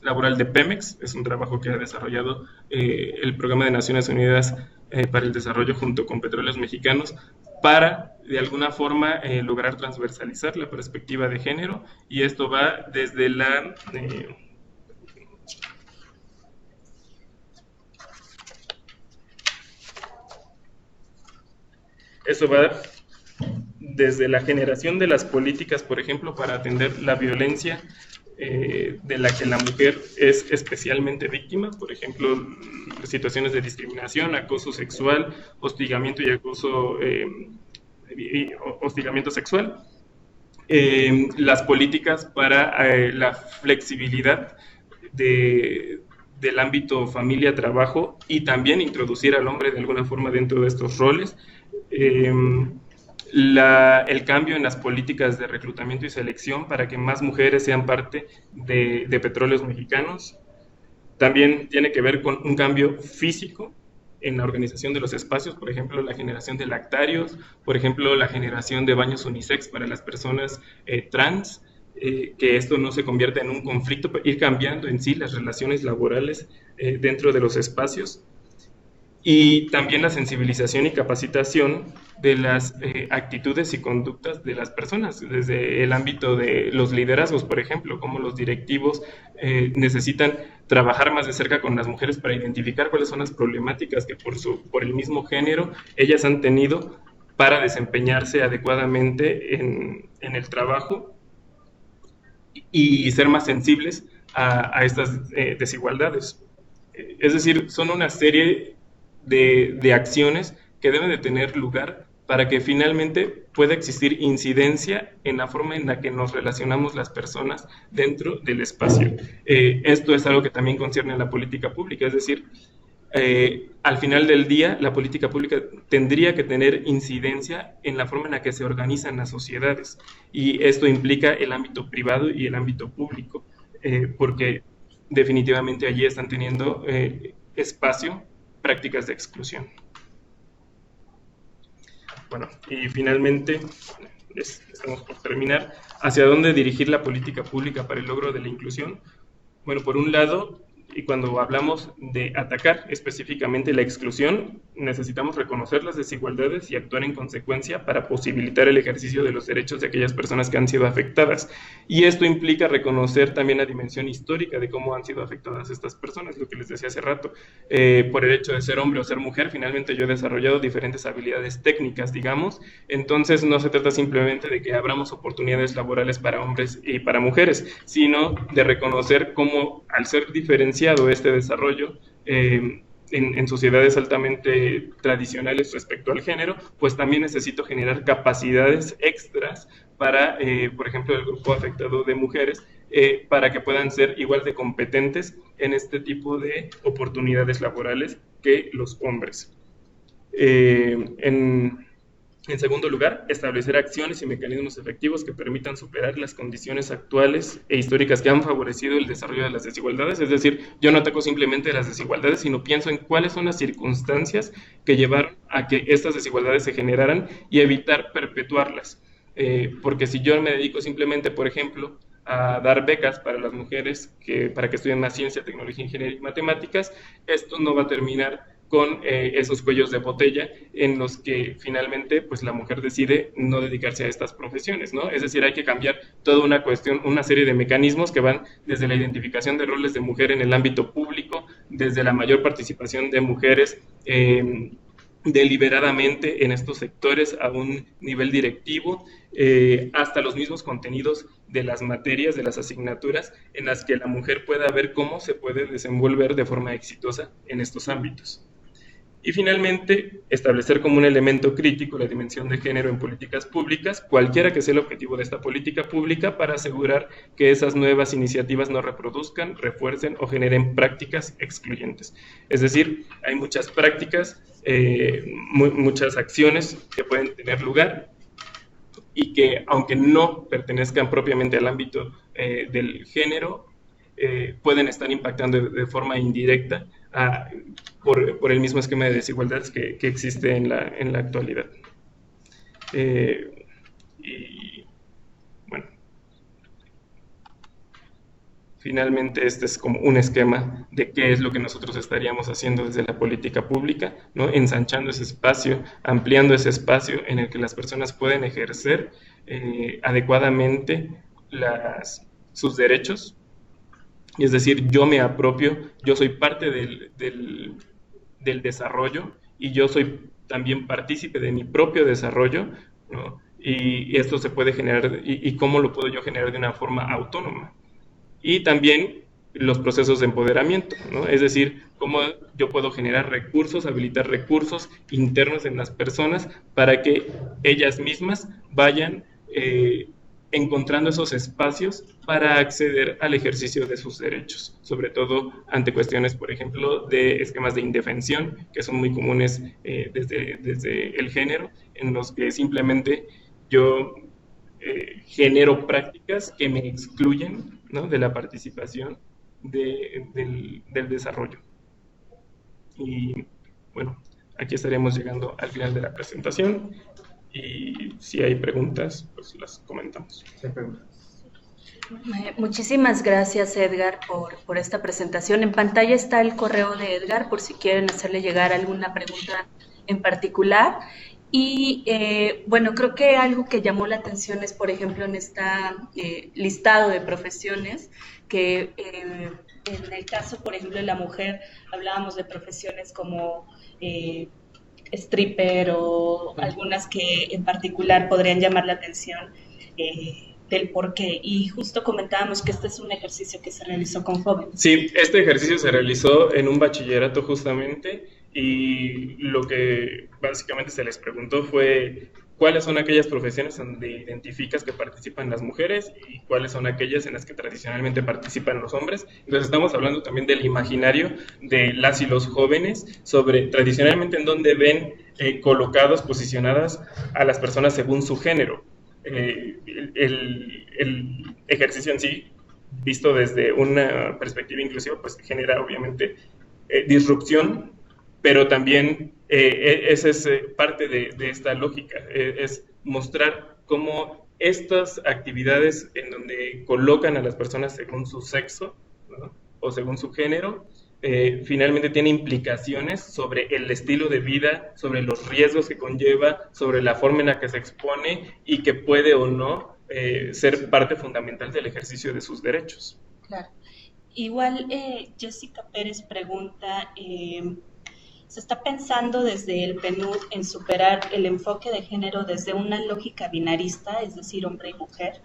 laboral de Pemex. Es un trabajo que ha desarrollado el Programa de Naciones Unidas para el Desarrollo junto con Petróleos Mexicanos para, de alguna forma, lograr transversalizar la perspectiva de género, y esto va desde la generación de las políticas, por ejemplo, para atender la violencia de la que la mujer es especialmente víctima, por ejemplo, situaciones de discriminación, acoso sexual, hostigamiento y acoso, hostigamiento sexual. Las políticas para la flexibilidad del ámbito familia-trabajo, y también introducir al hombre de alguna forma dentro de estos roles. El cambio en las políticas de reclutamiento y selección para que más mujeres sean parte de Petróleos Mexicanos. También tiene que ver con un cambio físico en la organización de los espacios, por ejemplo, la generación de lactarios, por ejemplo, la generación de baños unisex para las personas trans, que esto no se convierta en un conflicto, ir cambiando en sí las relaciones laborales dentro de los espacios. y también la sensibilización y capacitación de las actitudes y conductas de las personas, desde el ámbito de los liderazgos, por ejemplo, cómo los directivos necesitan trabajar más de cerca con las mujeres para identificar cuáles son las problemáticas que por el mismo género ellas han tenido para desempeñarse adecuadamente en el trabajo y ser más sensibles a estas desigualdades. Es decir, son una serie de acciones que deben de tener lugar para que finalmente pueda existir incidencia en la forma en la que nos relacionamos las personas dentro del espacio. Esto es algo que también concierne a la política pública, es decir, al final del día, la política pública tendría que tener incidencia en la forma en la que se organizan las sociedades, y esto implica el ámbito privado y el ámbito público, porque definitivamente allí están teniendo espacio prácticas de exclusión. Bueno, y finalmente, estamos por terminar, ¿hacia dónde dirigir la política pública para el logro de la inclusión? Bueno, por un lado, y cuando hablamos de atacar específicamente la exclusión, necesitamos reconocer las desigualdades y actuar en consecuencia para posibilitar el ejercicio de los derechos de aquellas personas que han sido afectadas. Y esto implica reconocer también la dimensión histórica de cómo han sido afectadas estas personas, lo que les decía hace rato. Por el hecho de ser hombre o ser mujer, finalmente yo he desarrollado diferentes habilidades técnicas, digamos. Entonces no se trata simplemente de que abramos oportunidades laborales para hombres y para mujeres, sino de reconocer cómo, al ser diferenciado este desarrollo en sociedades altamente tradicionales respecto al género, pues también necesito generar capacidades extras para, por ejemplo, el grupo afectado de mujeres, para que puedan ser igual de competentes en este tipo de oportunidades laborales que los hombres. En segundo lugar, establecer acciones y mecanismos efectivos que permitan superar las condiciones actuales e históricas que han favorecido el desarrollo de las desigualdades. Es decir, yo no ataco simplemente las desigualdades, sino pienso en cuáles son las circunstancias que llevaron a que estas desigualdades se generaran y evitar perpetuarlas. Porque si yo me dedico simplemente, por ejemplo, a dar becas para las mujeres para que estudien más ciencia, tecnología, ingeniería y matemáticas, esto no va a terminar con esos cuellos de botella en los que finalmente pues la mujer decide no dedicarse a estas profesiones, ¿no? Es decir, hay que cambiar toda una serie de mecanismos que van desde la identificación de roles de mujer en el ámbito público, desde la mayor participación de mujeres deliberadamente en estos sectores a un nivel directivo, hasta los mismos contenidos de las materias, de las asignaturas, en las que la mujer pueda ver cómo se puede desenvolver de forma exitosa en estos ámbitos. Y finalmente, establecer como un elemento crítico la dimensión de género en políticas públicas, cualquiera que sea el objetivo de esta política pública, para asegurar que esas nuevas iniciativas no reproduzcan, refuercen o generen prácticas excluyentes. Es decir, hay muchas prácticas, muchas acciones que pueden tener lugar y que, aunque no pertenezcan propiamente al ámbito del género, pueden estar impactando de forma indirecta por el mismo esquema de desigualdades que existe en la actualidad. Y bueno, finalmente este es como un esquema de qué es lo que nosotros estaríamos haciendo desde la política pública, ¿no? Ensanchando ese espacio, ampliando ese espacio en el que las personas pueden ejercer adecuadamente sus derechos. Y es decir, yo me apropio, yo soy parte del desarrollo y yo soy también partícipe de mi propio desarrollo, ¿no? Y esto se puede generar, y cómo lo puedo yo generar de una forma autónoma. Y también los procesos de empoderamiento, ¿no? Es decir, cómo yo puedo generar recursos, habilitar recursos internos en las personas para que ellas mismas vayan encontrando esos espacios para acceder al ejercicio de sus derechos, sobre todo ante cuestiones, por ejemplo, de esquemas de indefensión, que son muy comunes desde el género, en los que simplemente yo genero prácticas que me excluyen, ¿no?, de la participación del desarrollo. Y bueno, aquí estaríamos llegando al final de la presentación. Y si hay preguntas, pues las comentamos. ¿Hay preguntas? Muchísimas gracias, Edgar, por esta presentación. En pantalla está el correo de Edgar por si quieren hacerle llegar alguna pregunta en particular. Y bueno, creo que algo que llamó la atención es, por ejemplo, en este listado de profesiones, que en el caso, por ejemplo, de la mujer, hablábamos de profesiones como stripper o algunas que en particular podrían llamar la atención. Del por qué. Y justo comentábamos que este es un ejercicio que se realizó con jóvenes. Sí, este ejercicio se realizó en un bachillerato justamente y lo que básicamente se les preguntó fue cuáles son aquellas profesiones donde identificas que participan las mujeres y cuáles son aquellas en las que tradicionalmente participan los hombres. Entonces estamos hablando también del imaginario de las y los jóvenes sobre tradicionalmente en dónde ven colocados, posicionadas a las personas según su género. El ejercicio en sí, visto desde una perspectiva inclusiva, pues genera obviamente disrupción, pero también esa es parte de esta lógica, es mostrar cómo estas actividades en donde colocan a las personas según su sexo, ¿no? O según su género, finalmente tiene implicaciones sobre el estilo de vida, sobre los riesgos que conlleva, sobre la forma en la que se expone y que puede o no ser parte fundamental del ejercicio de sus derechos. Claro. Igual Jessica Pérez pregunta, ¿se está pensando desde el PNUD en superar el enfoque de género desde una lógica binarista, es decir, hombre y mujer?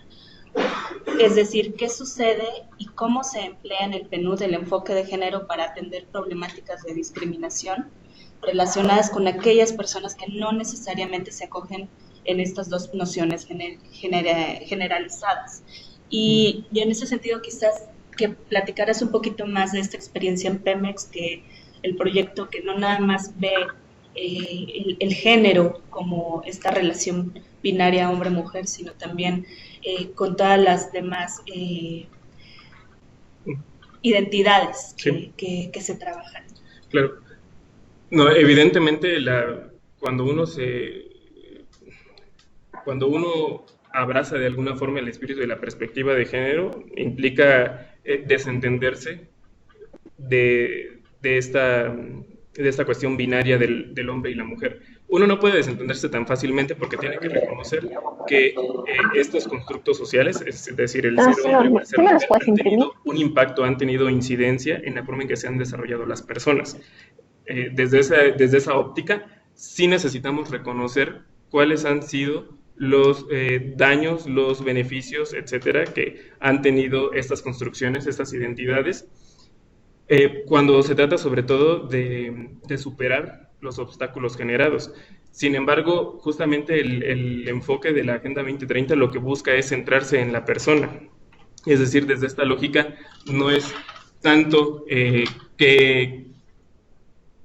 Es decir, ¿qué sucede y cómo se emplea en el PNUD el enfoque de género para atender problemáticas de discriminación relacionadas con aquellas personas que no necesariamente se acogen en estas dos nociones generalizadas? Y en ese sentido, quizás que platicaras un poquito más de esta experiencia en Pemex, que el proyecto que no nada más ve el género como esta relación binaria hombre-mujer, sino también con todas las demás identidades sí. que se trabajan. Claro. No, evidentemente cuando uno abraza de alguna forma el espíritu de la perspectiva de género, implica desentenderse de esta cuestión binaria del hombre y la mujer. Uno no puede desentenderse tan fácilmente porque tiene que reconocer que estos constructos sociales, es decir, el ser hombre o el ser mujer, han tenido un impacto, han tenido incidencia en la forma en que se han desarrollado las personas. Desde esa óptica, sí necesitamos reconocer cuáles han sido los daños, los beneficios, etcétera, que han tenido estas construcciones, estas identidades, cuando se trata sobre todo de superar los obstáculos generados. Sin embargo, justamente el enfoque de la Agenda 2030 lo que busca es centrarse en la persona. Es decir, desde esta lógica no es tanto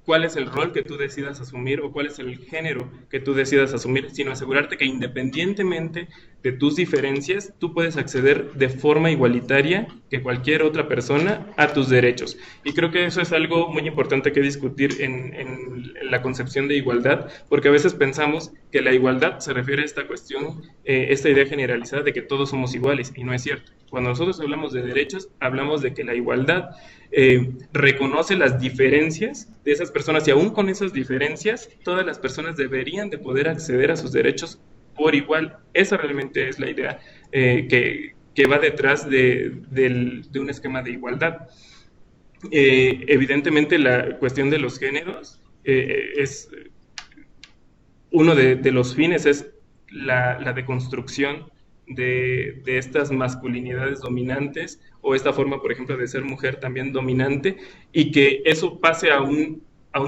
cuál es el rol que tú decidas asumir o cuál es el género que tú decidas asumir, sino asegurarte que independientemente de tus diferencias, tú puedes acceder de forma igualitaria que cualquier otra persona a tus derechos. Y creo que eso es algo muy importante que discutir en la concepción de igualdad, porque a veces pensamos que la igualdad se refiere a esta cuestión, esta idea generalizada de que todos somos iguales, y no es cierto. Cuando nosotros hablamos de derechos, hablamos de que la igualdad reconoce las diferencias de esas personas y aún con esas diferencias, todas las personas deberían de poder acceder a sus derechos por igual. Esa realmente es la idea que va detrás de un esquema de igualdad. Evidentemente la cuestión de los géneros es uno de los fines, es la deconstrucción de estas masculinidades dominantes o esta forma, por ejemplo, de ser mujer también dominante, y que eso pase a un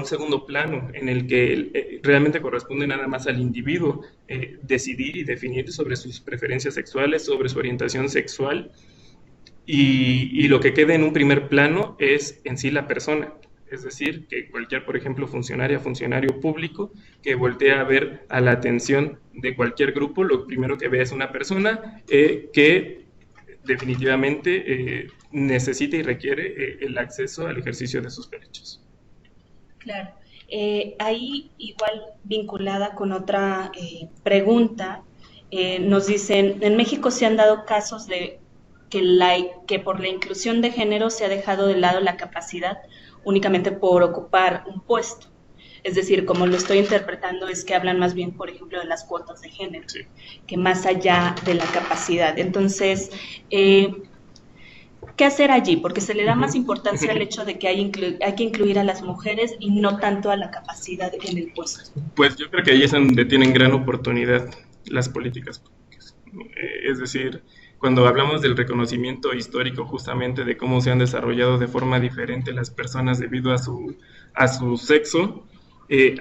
segundo plano en el que realmente corresponde nada más al individuo decidir y definir sobre sus preferencias sexuales, sobre su orientación sexual, y lo que queda en un primer plano es en sí la persona. Es decir, que cualquier, por ejemplo, funcionario público que voltea a ver a la atención de cualquier grupo, lo primero que ve es una persona que definitivamente necesita y requiere el acceso al ejercicio de sus derechos. Claro. Ahí, igual vinculada con otra pregunta, nos dicen, en México se han dado casos de que por la inclusión de género se ha dejado de lado la capacidad únicamente por ocupar un puesto. Es decir, como lo estoy interpretando, es que hablan más bien, por ejemplo, de las cuotas de género, Sí. que más allá de la capacidad. Entonces, ¿qué hacer allí? Porque se le da más importancia al hecho de que hay que incluir a las mujeres y no tanto a la capacidad en el puesto. Pues yo creo que ahí es donde tienen gran oportunidad las políticas públicas. Es decir, cuando hablamos del reconocimiento histórico justamente de cómo se han desarrollado de forma diferente las personas debido a su sexo,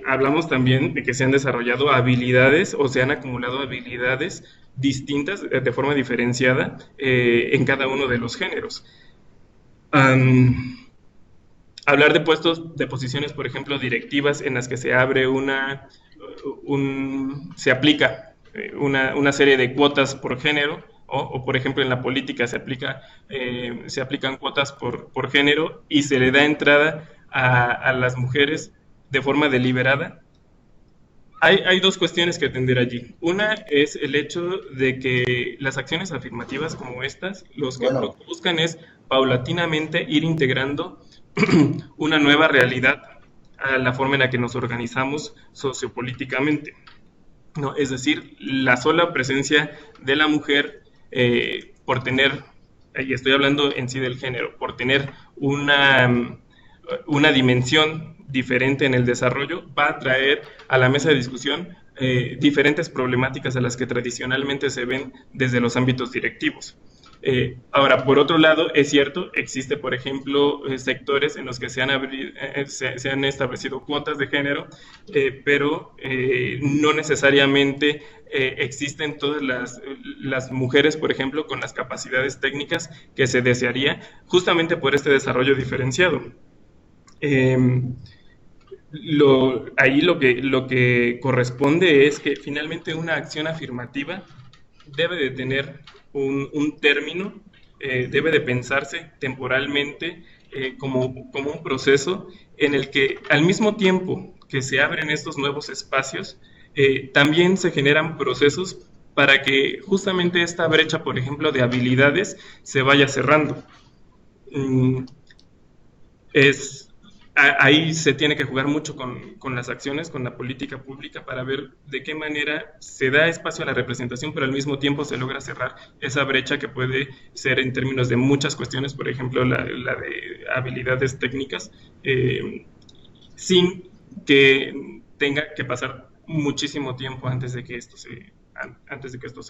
hablamos también de que se han desarrollado habilidades o se han acumulado habilidades distintas de forma diferenciada en cada uno de los géneros. Hablar de puestos, de posiciones, por ejemplo, directivas en las que se abre se aplica una serie de cuotas por género, o por ejemplo en la política se aplican cuotas por género y se le da entrada a las mujeres de forma deliberada. Hay dos cuestiones que atender allí. Una es el hecho de que las acciones afirmativas como estas, lo que buscan es paulatinamente ir integrando una nueva realidad a la forma en la que nos organizamos sociopolíticamente, ¿no? Es decir, la sola presencia de la mujer por tener, y estoy hablando en sí del género, por tener una dimensión diferente en el desarrollo, va a traer a la mesa de discusión diferentes problemáticas a las que tradicionalmente se ven desde los ámbitos directivos. Ahora, por otro lado, es cierto, existe, por ejemplo, sectores en los que se han establecido cuotas de género, pero no necesariamente existen todas las mujeres, por ejemplo, con las capacidades técnicas que se desearía, justamente por este desarrollo diferenciado. Ahí lo que corresponde es que finalmente una acción afirmativa debe de tener un término, debe de pensarse temporalmente como un proceso en el que al mismo tiempo que se abren estos nuevos espacios, también se generan procesos para que justamente esta brecha, por ejemplo, de habilidades se vaya cerrando. Ahí se tiene que jugar mucho con las acciones, con la política pública, para ver de qué manera se da espacio a la representación, pero al mismo tiempo se logra cerrar esa brecha que puede ser en términos de muchas cuestiones, por ejemplo, la de habilidades técnicas, sin que tenga que pasar muchísimo tiempo antes de que esto se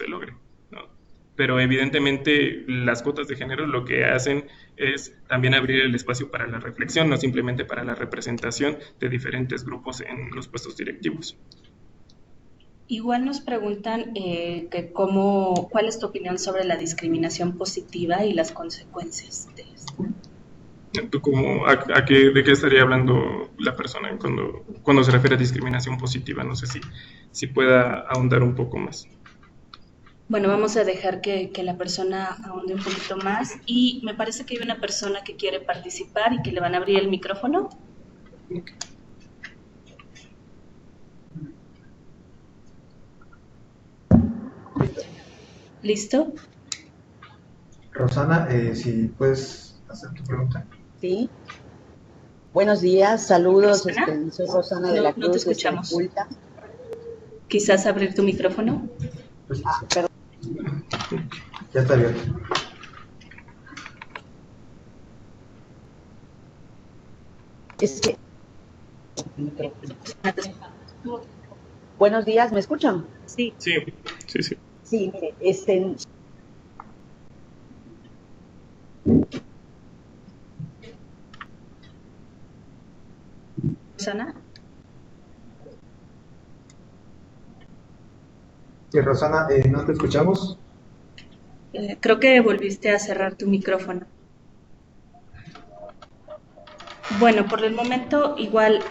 logre, ¿no? Pero evidentemente las cuotas de género lo que hacen es también abrir el espacio para la reflexión, no simplemente para la representación de diferentes grupos en los puestos directivos. Igual nos preguntan ¿cuál es tu opinión sobre la discriminación positiva y las consecuencias de esto? ¿Tú de qué estaría hablando la persona cuando se refiere a discriminación positiva? No sé si pueda ahondar un poco más. Bueno, vamos a dejar que la persona ahonde un poquito más y me parece que hay una persona que quiere participar y que le van a abrir el micrófono. ¿Listo? Rosana, si puedes hacer tu pregunta. Sí. Buenos días, saludos. ¿Rosana? Soy Rosana de la Cruz. No te escuchamos. ¿Quizás abrir tu micrófono? Pues, perdón. Ya está abierto. Es que... Buenos días, ¿me escuchan? Sí. Sí. Sí, mire, ¿Rosana? Sí, Rosana, ¿no te escuchamos? Creo que volviste a cerrar tu micrófono. Bueno, por el momento, igual,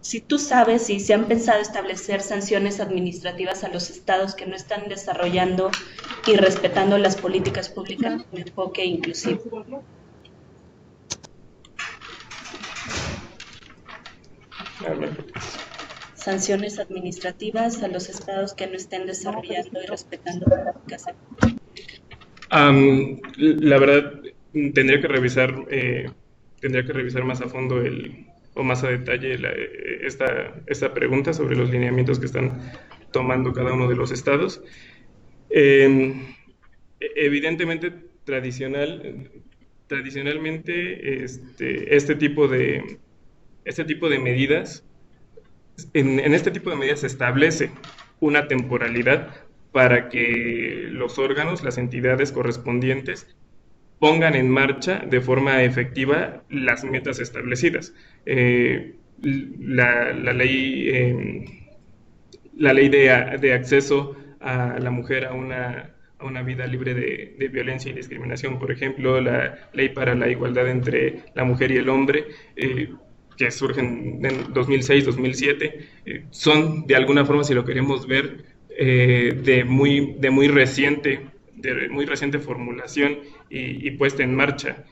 si tú sabes si se han pensado establecer sanciones administrativas a los estados que no están desarrollando y respetando las políticas públicas con enfoque inclusivo. Sanciones administrativas a los estados que no estén desarrollando y respetando políticas. La verdad, tendría que revisar más a fondo o más a detalle esta pregunta sobre los lineamientos que están tomando cada uno de los estados. Evidentemente, tradicionalmente, este tipo de medidas, en este tipo de medidas se establece una temporalidad para que los órganos, las entidades correspondientes, pongan en marcha de forma efectiva las metas establecidas. La ley de acceso a la mujer a una vida libre de violencia y discriminación, por ejemplo, la ley para la igualdad entre la mujer y el hombre, que surgen en 2006-2007, son de alguna forma, si lo queremos ver, de muy reciente formulación y puesta en marcha.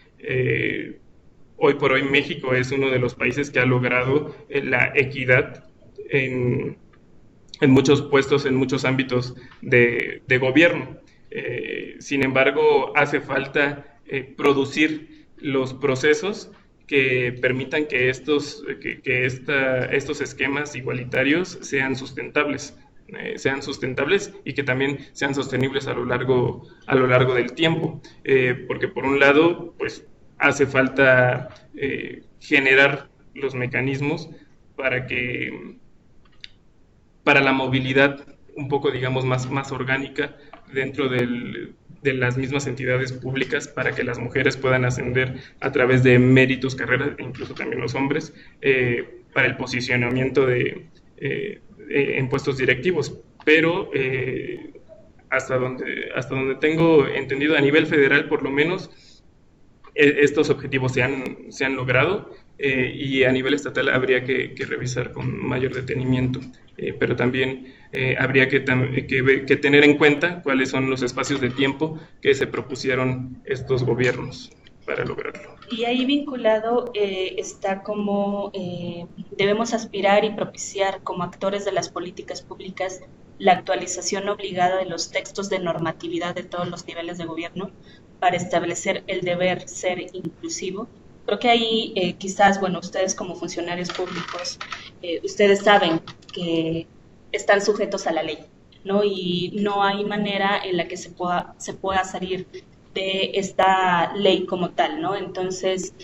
Hoy por hoy México es uno de los países que ha logrado la equidad en muchos puestos, en muchos ámbitos de gobierno. Sin embargo, hace falta producir los procesos que permitan que estos esquemas igualitarios sean sustentables y que también sean sostenibles a lo largo del tiempo, porque por un lado, pues hace falta generar los mecanismos para la movilidad un poco, digamos, más orgánica dentro de las mismas entidades públicas, para que las mujeres puedan ascender a través de méritos, carreras, e incluso también los hombres, para el posicionamiento en puestos directivos. Pero hasta donde tengo entendido, a nivel federal por lo menos, estos objetivos se han logrado, y a nivel estatal habría que revisar con mayor detenimiento, pero también habría que tener en cuenta cuáles son los espacios de tiempo que se propusieron estos gobiernos para lograrlo. Y ahí vinculado está cómo debemos aspirar y propiciar como actores de las políticas públicas la actualización obligada de los textos de normatividad de todos los niveles de gobierno para establecer el deber ser inclusivo. Creo que ahí quizás, bueno, ustedes como funcionarios públicos, ustedes saben que están sujetos a la ley, ¿no? Y no hay manera en la que se pueda salir de esta ley como tal, ¿no? Entonces,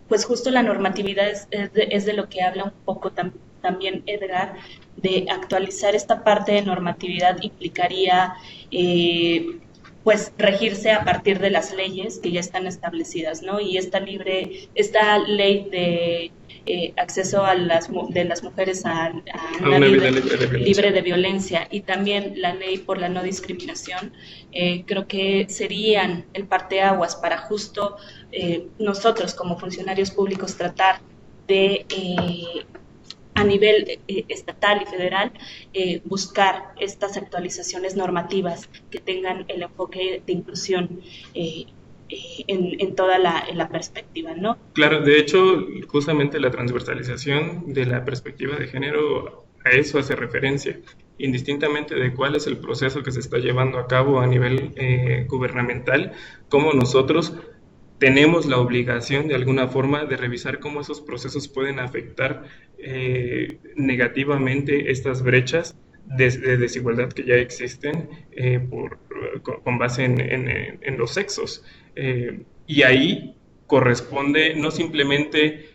pues justo la normatividad es de lo que habla un poco también Edgar, de actualizar esta parte de normatividad implicaría pues regirse a partir de las leyes que ya están establecidas, ¿no? Y esta ley de acceso de las mujeres a una vida libre de violencia, y también la ley por la no discriminación, creo que serían el parteaguas para justo nosotros como funcionarios públicos tratar de a nivel estatal y federal, buscar estas actualizaciones normativas que tengan el enfoque de inclusión en toda la perspectiva, ¿no? Claro, de hecho, justamente la transversalización de la perspectiva de género a eso hace referencia, indistintamente de cuál es el proceso que se está llevando a cabo a nivel gubernamental, cómo nosotros tenemos la obligación de alguna forma de revisar cómo esos procesos pueden afectar negativamente estas brechas de desigualdad que ya existen con base en los sexos. Y ahí corresponde no simplemente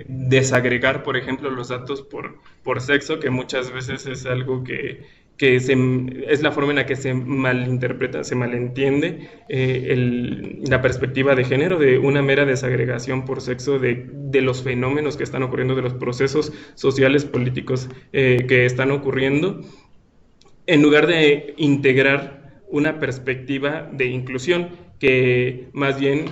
desagregar, por ejemplo, los datos por sexo, que muchas veces es algo que es la forma en la que se malinterpreta, se malentiende la perspectiva de género, de una mera desagregación por sexo de los fenómenos que están ocurriendo, de los procesos sociales, políticos que están ocurriendo, en lugar de integrar una perspectiva de inclusión que más bien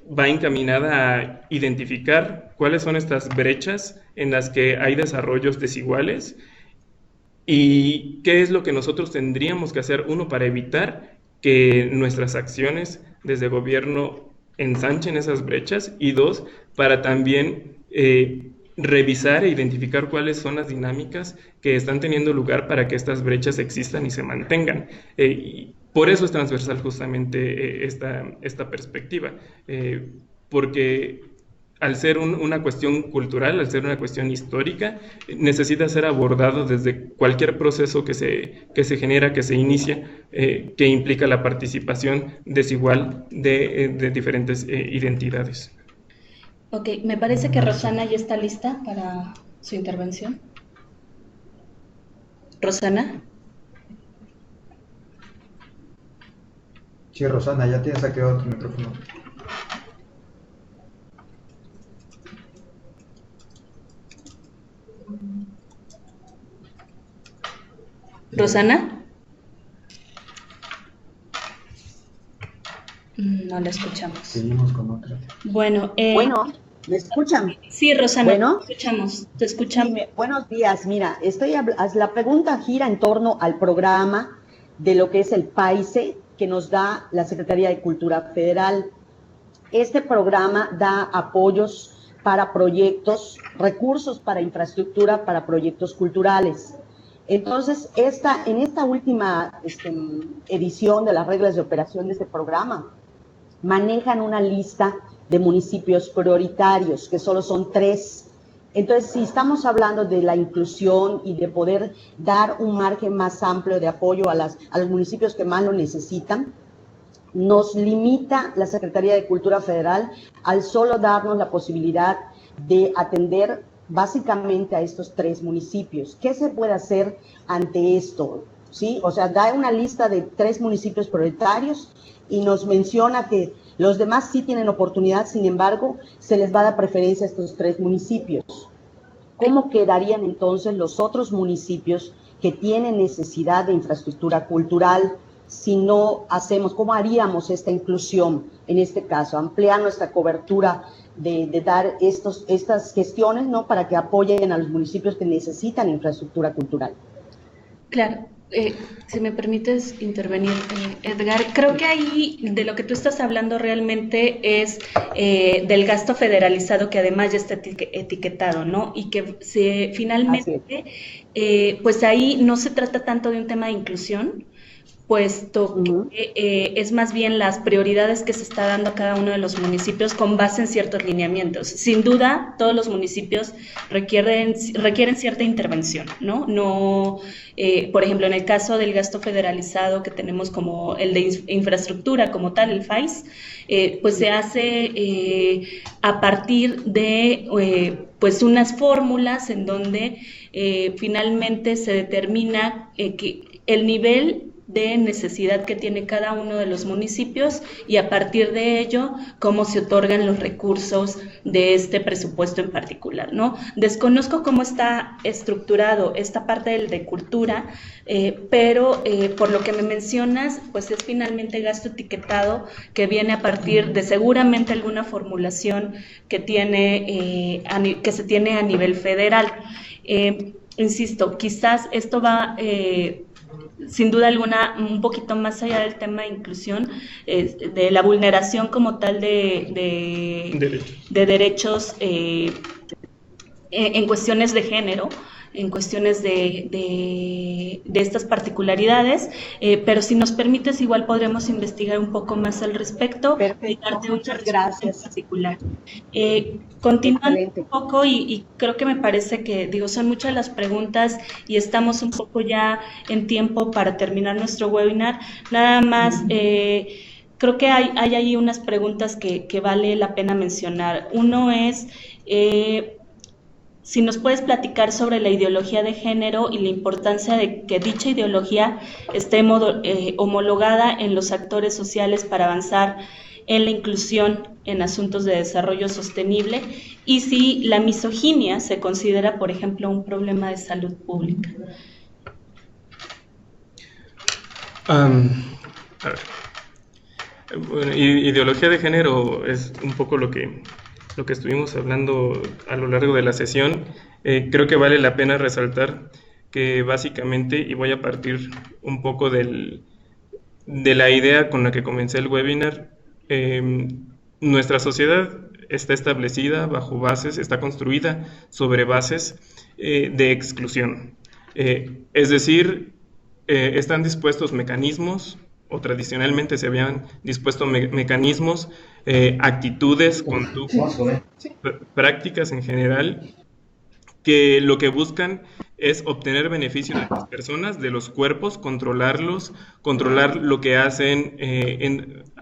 va encaminada a identificar cuáles son estas brechas en las que hay desarrollos desiguales. ¿Y qué es lo que nosotros tendríamos que hacer? Uno, para evitar que nuestras acciones desde gobierno ensanchen esas brechas, y dos, para también revisar e identificar cuáles son las dinámicas que están teniendo lugar para que estas brechas existan y se mantengan. Por eso es transversal justamente esta perspectiva, porque al ser una cuestión cultural, al ser una cuestión histórica, necesita ser abordado desde cualquier proceso que se genera, que se inicia, que implica la participación desigual de diferentes identidades. Ok, me parece que Rosana ya está lista para su intervención. ¿Rosana? Sí, Rosana, ya tienes activado tu micrófono. ¿Rosana? No la escuchamos. Seguimos con otra. Bueno, Bueno, ¿me escuchan? sí, Rosana, Bueno. te escuchamos. Sí, buenos días. Mira, la pregunta gira en torno al programa de lo que es el PAICE que nos da la Secretaría de Cultura Federal. Este programa da apoyos para proyectos, recursos para infraestructura, para proyectos culturales. Entonces, en esta última edición de las reglas de operación de este programa, manejan una lista de municipios prioritarios, que solo son 3. Entonces, si estamos hablando de la inclusión y de poder dar un margen más amplio de apoyo a los municipios que más lo necesitan, nos limita la Secretaría de Cultura Federal al solo darnos la posibilidad de atender básicamente a estos 3 municipios. ¿Qué se puede hacer ante esto? ¿Sí? O sea, da una lista de 3 municipios prioritarios y nos menciona que los demás sí tienen oportunidad, sin embargo, se les va a dar preferencia a estos 3 municipios. ¿Cómo quedarían entonces los otros municipios que tienen necesidad de infraestructura cultural si no hacemos? ¿Cómo haríamos esta inclusión en este caso? Ampliar nuestra cobertura de dar estas gestiones, ¿no?, para que apoyen a los municipios que necesitan infraestructura cultural. Claro. Si me permites intervenir, Edgar, creo que ahí de lo que tú estás hablando realmente es del gasto federalizado que además ya está etiquetado, ¿no? Y que finalmente, pues ahí no se trata tanto de un tema de inclusión, puesto que es más bien las prioridades que se está dando a cada uno de los municipios con base en ciertos lineamientos. Sin duda, todos los municipios requieren cierta intervención, ¿no? No, por ejemplo, en el caso del gasto federalizado que tenemos como el de infraestructura como tal, el FAIS, pues se hace a partir de pues unas fórmulas en donde finalmente se determina que el nivel de necesidad que tiene cada uno de los municipios y a partir de ello cómo se otorgan los recursos de este presupuesto en particular, ¿no? Desconozco cómo está estructurado esta parte de cultura, pero por lo que me mencionas, pues es finalmente gasto etiquetado que viene a partir de seguramente alguna formulación que se tiene a nivel federal. Insisto, quizás esto va sin duda alguna un poquito más allá del tema de inclusión, de la vulneración como tal de derechos en cuestiones de género, en cuestiones de estas particularidades, pero si nos permites igual podremos investigar un poco más al respecto. Perfecto, y darte muchas gracias. En particular. Continuando un poco y creo que me parece que, son muchas las preguntas y estamos un poco ya en tiempo para terminar nuestro webinar. Nada más, creo que hay ahí unas preguntas que vale la pena mencionar. Uno es, si nos puedes platicar sobre la ideología de género y la importancia de que dicha ideología esté homologada en los actores sociales para avanzar en la inclusión en asuntos de desarrollo sostenible y si la misoginia se considera, por ejemplo, un problema de salud pública. A ver. Bueno, ideología de género es un poco lo que estuvimos hablando a lo largo de la sesión. Creo que vale la pena resaltar que básicamente, y voy a partir un poco de la idea con la que comencé el webinar, nuestra sociedad está establecida bajo bases, está construida sobre bases de exclusión. Es decir, están dispuestos mecanismos o tradicionalmente se habían dispuesto mecanismos, actitudes, conductas, prácticas en general, que lo que buscan es obtener beneficio de las personas, de los cuerpos, controlarlos, controlar lo que hacen,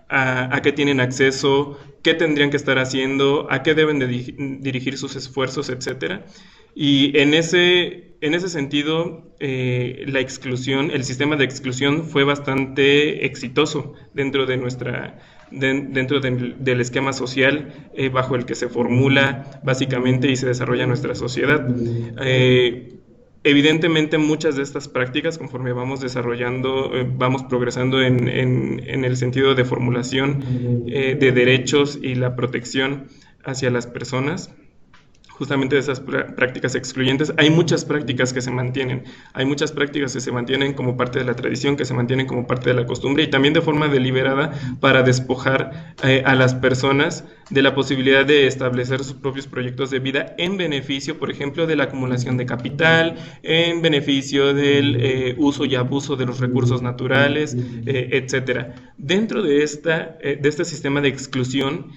a qué tienen acceso, qué tendrían que estar haciendo, a qué deben de dirigir sus esfuerzos, etcétera. Y en ese sentido, la exclusión, el sistema de exclusión fue bastante exitoso dentro de del esquema social bajo el que se formula básicamente y se desarrolla nuestra sociedad. Evidentemente muchas de estas prácticas, conforme vamos desarrollando, vamos progresando en el sentido de formulación de derechos y la protección hacia las personas, justamente de esas prácticas excluyentes, hay muchas prácticas que se mantienen, como parte de la tradición, que se mantienen como parte de la costumbre y también de forma deliberada para despojar a las personas de la posibilidad de establecer sus propios proyectos de vida en beneficio, por ejemplo, de la acumulación de capital, en beneficio del uso y abuso de los recursos naturales, etcétera. Dentro de este sistema de exclusión,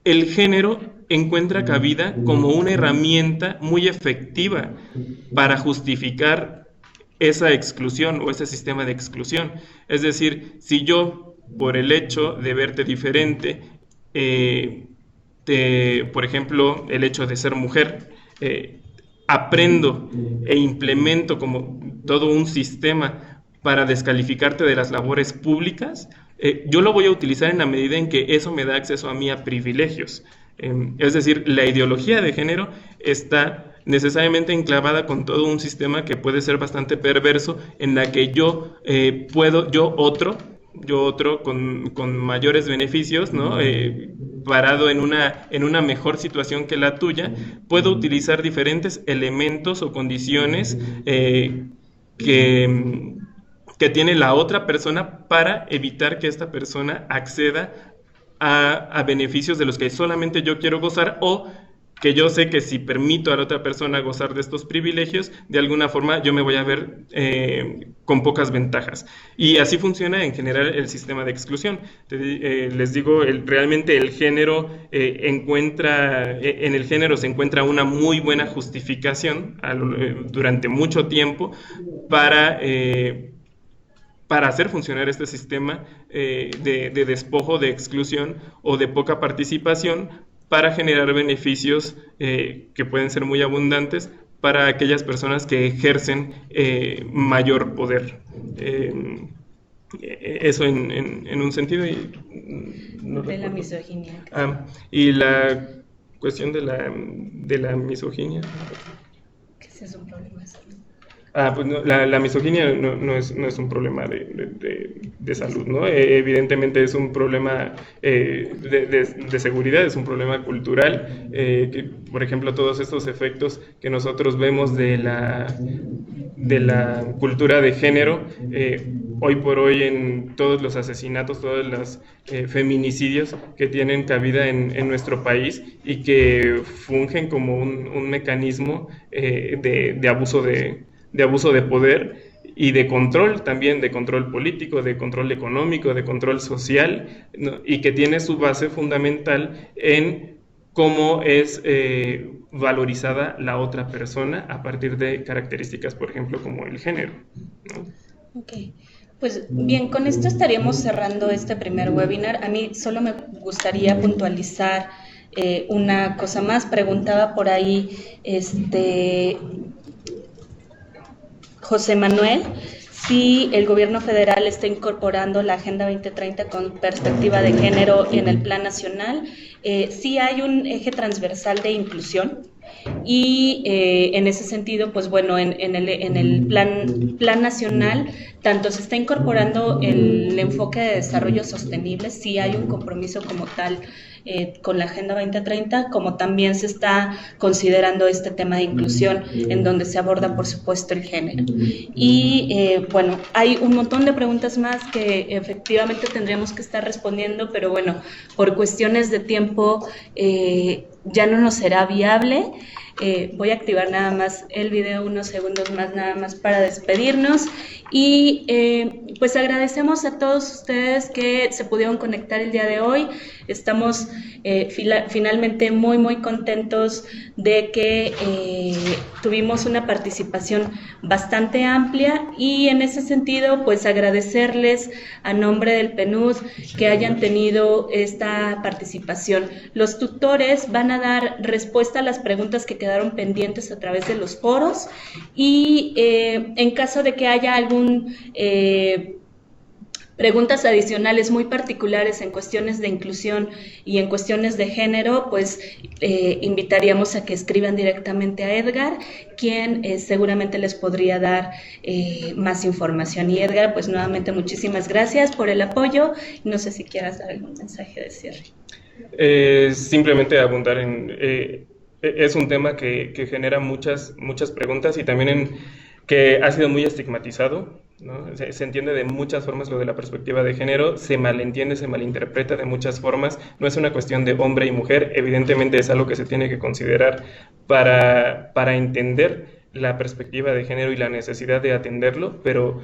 el género encuentra cabida como una herramienta muy efectiva para justificar esa exclusión o ese sistema de exclusión. Es decir, si yo, por el hecho de verte diferente, por ejemplo, el hecho de ser mujer, aprendo e implemento como todo un sistema para descalificarte de las labores públicas, yo lo voy a utilizar en la medida en que eso me da acceso a mí a privilegios. Es decir, la ideología de género está necesariamente enclavada con todo un sistema que puede ser bastante perverso, en la que yo otro con mayores beneficios, ¿no? Parado en una mejor situación que la tuya, puedo utilizar diferentes elementos o condiciones que tiene la otra persona para evitar que esta persona acceda a beneficios de los que solamente yo quiero gozar, o que yo sé que si permito a la otra persona gozar de estos privilegios, de alguna forma yo me voy a ver con pocas ventajas. Y así funciona en general el sistema de exclusión. Les digo, realmente el género en el género se encuentra una muy buena justificación durante mucho tiempo para hacer funcionar este sistema de despojo, de exclusión o de poca participación, para generar beneficios que pueden ser muy abundantes para aquellas personas que ejercen mayor poder. Eso en un sentido. De la misoginia. Y la cuestión de la misoginia. Que ese es un problema de salud. Pues no, la misoginia no es un problema de salud, ¿no? Evidentemente es un problema de seguridad, es un problema cultural, que, por ejemplo, todos estos efectos que nosotros vemos de la cultura de género, hoy por hoy en todos los asesinatos, todos los feminicidios que tienen cabida en nuestro país y que fungen como un mecanismo de abuso de poder y de control también, de control político, de control económico, de control social, ¿no? Y que tiene su base fundamental en cómo es valorizada la otra persona a partir de características, por ejemplo, como el género, ¿no? Ok, pues bien, con esto estaríamos cerrando este primer webinar. A mí solo me gustaría puntualizar una cosa más. Preguntaba por ahí José Manuel si el gobierno federal está incorporando la Agenda 2030 con perspectiva de género en el plan nacional. Sí hay un eje transversal de inclusión y en ese sentido, pues bueno, en el plan nacional tanto se está incorporando el enfoque de desarrollo sostenible, sí hay un compromiso como tal con la Agenda 2030, como también se está considerando este tema de inclusión en donde se aborda, por supuesto, el género. Y bueno, hay un montón de preguntas más que efectivamente tendríamos que estar respondiendo, pero bueno, por cuestiones de tiempo ya no nos será viable. Voy a activar nada más el video unos segundos más, nada más para despedirnos. Y pues agradecemos a todos ustedes que se pudieron conectar el día de hoy. Estamos finalmente muy, muy contentos de que tuvimos una participación bastante amplia y en ese sentido, pues agradecerles a nombre del PNUD que hayan tenido esta participación. Los tutores van a dar respuesta a las preguntas que quedaron pendientes a través de los foros y en caso de que haya algún preguntas adicionales muy particulares en cuestiones de inclusión y en cuestiones de género, pues invitaríamos a que escriban directamente a Edgar, quien seguramente les podría dar más información. Y Edgar, pues nuevamente muchísimas gracias por el apoyo. No sé si quieras dar algún mensaje de cierre. Simplemente abundar en... es un tema que genera muchas preguntas y también que ha sido muy estigmatizado, ¿no? Se entiende de muchas formas lo de la perspectiva de género, se malentiende, se malinterpreta de muchas formas, no es una cuestión de hombre y mujer, evidentemente es algo que se tiene que considerar para entender la perspectiva de género y la necesidad de atenderlo, pero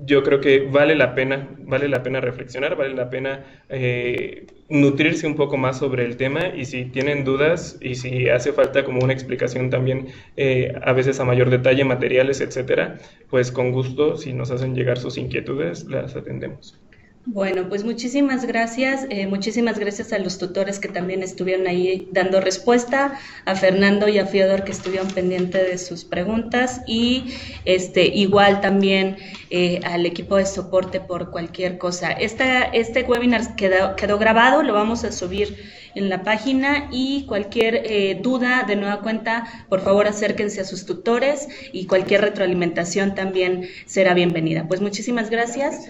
yo creo que vale la pena reflexionar, vale la pena nutrirse un poco más sobre el tema y si tienen dudas y si hace falta como una explicación también a veces a mayor detalle, materiales, etcétera, pues con gusto, si nos hacen llegar sus inquietudes, las atendemos. Bueno, pues muchísimas gracias a los tutores que también estuvieron ahí dando respuesta, a Fernando y a Fiodor que estuvieron pendientes de sus preguntas y igual también al equipo de soporte por cualquier cosa. Este webinar quedó grabado, lo vamos a subir en la página y cualquier duda de nueva cuenta, por favor acérquense a sus tutores y cualquier retroalimentación también será bienvenida. Pues muchísimas gracias.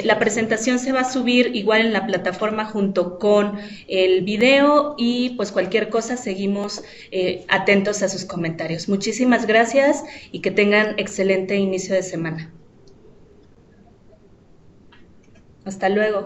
La presentación se va a subir igual en la plataforma junto con el video y pues cualquier cosa seguimos atentos a sus comentarios. Muchísimas gracias y que tengan excelente inicio de semana. Hasta luego.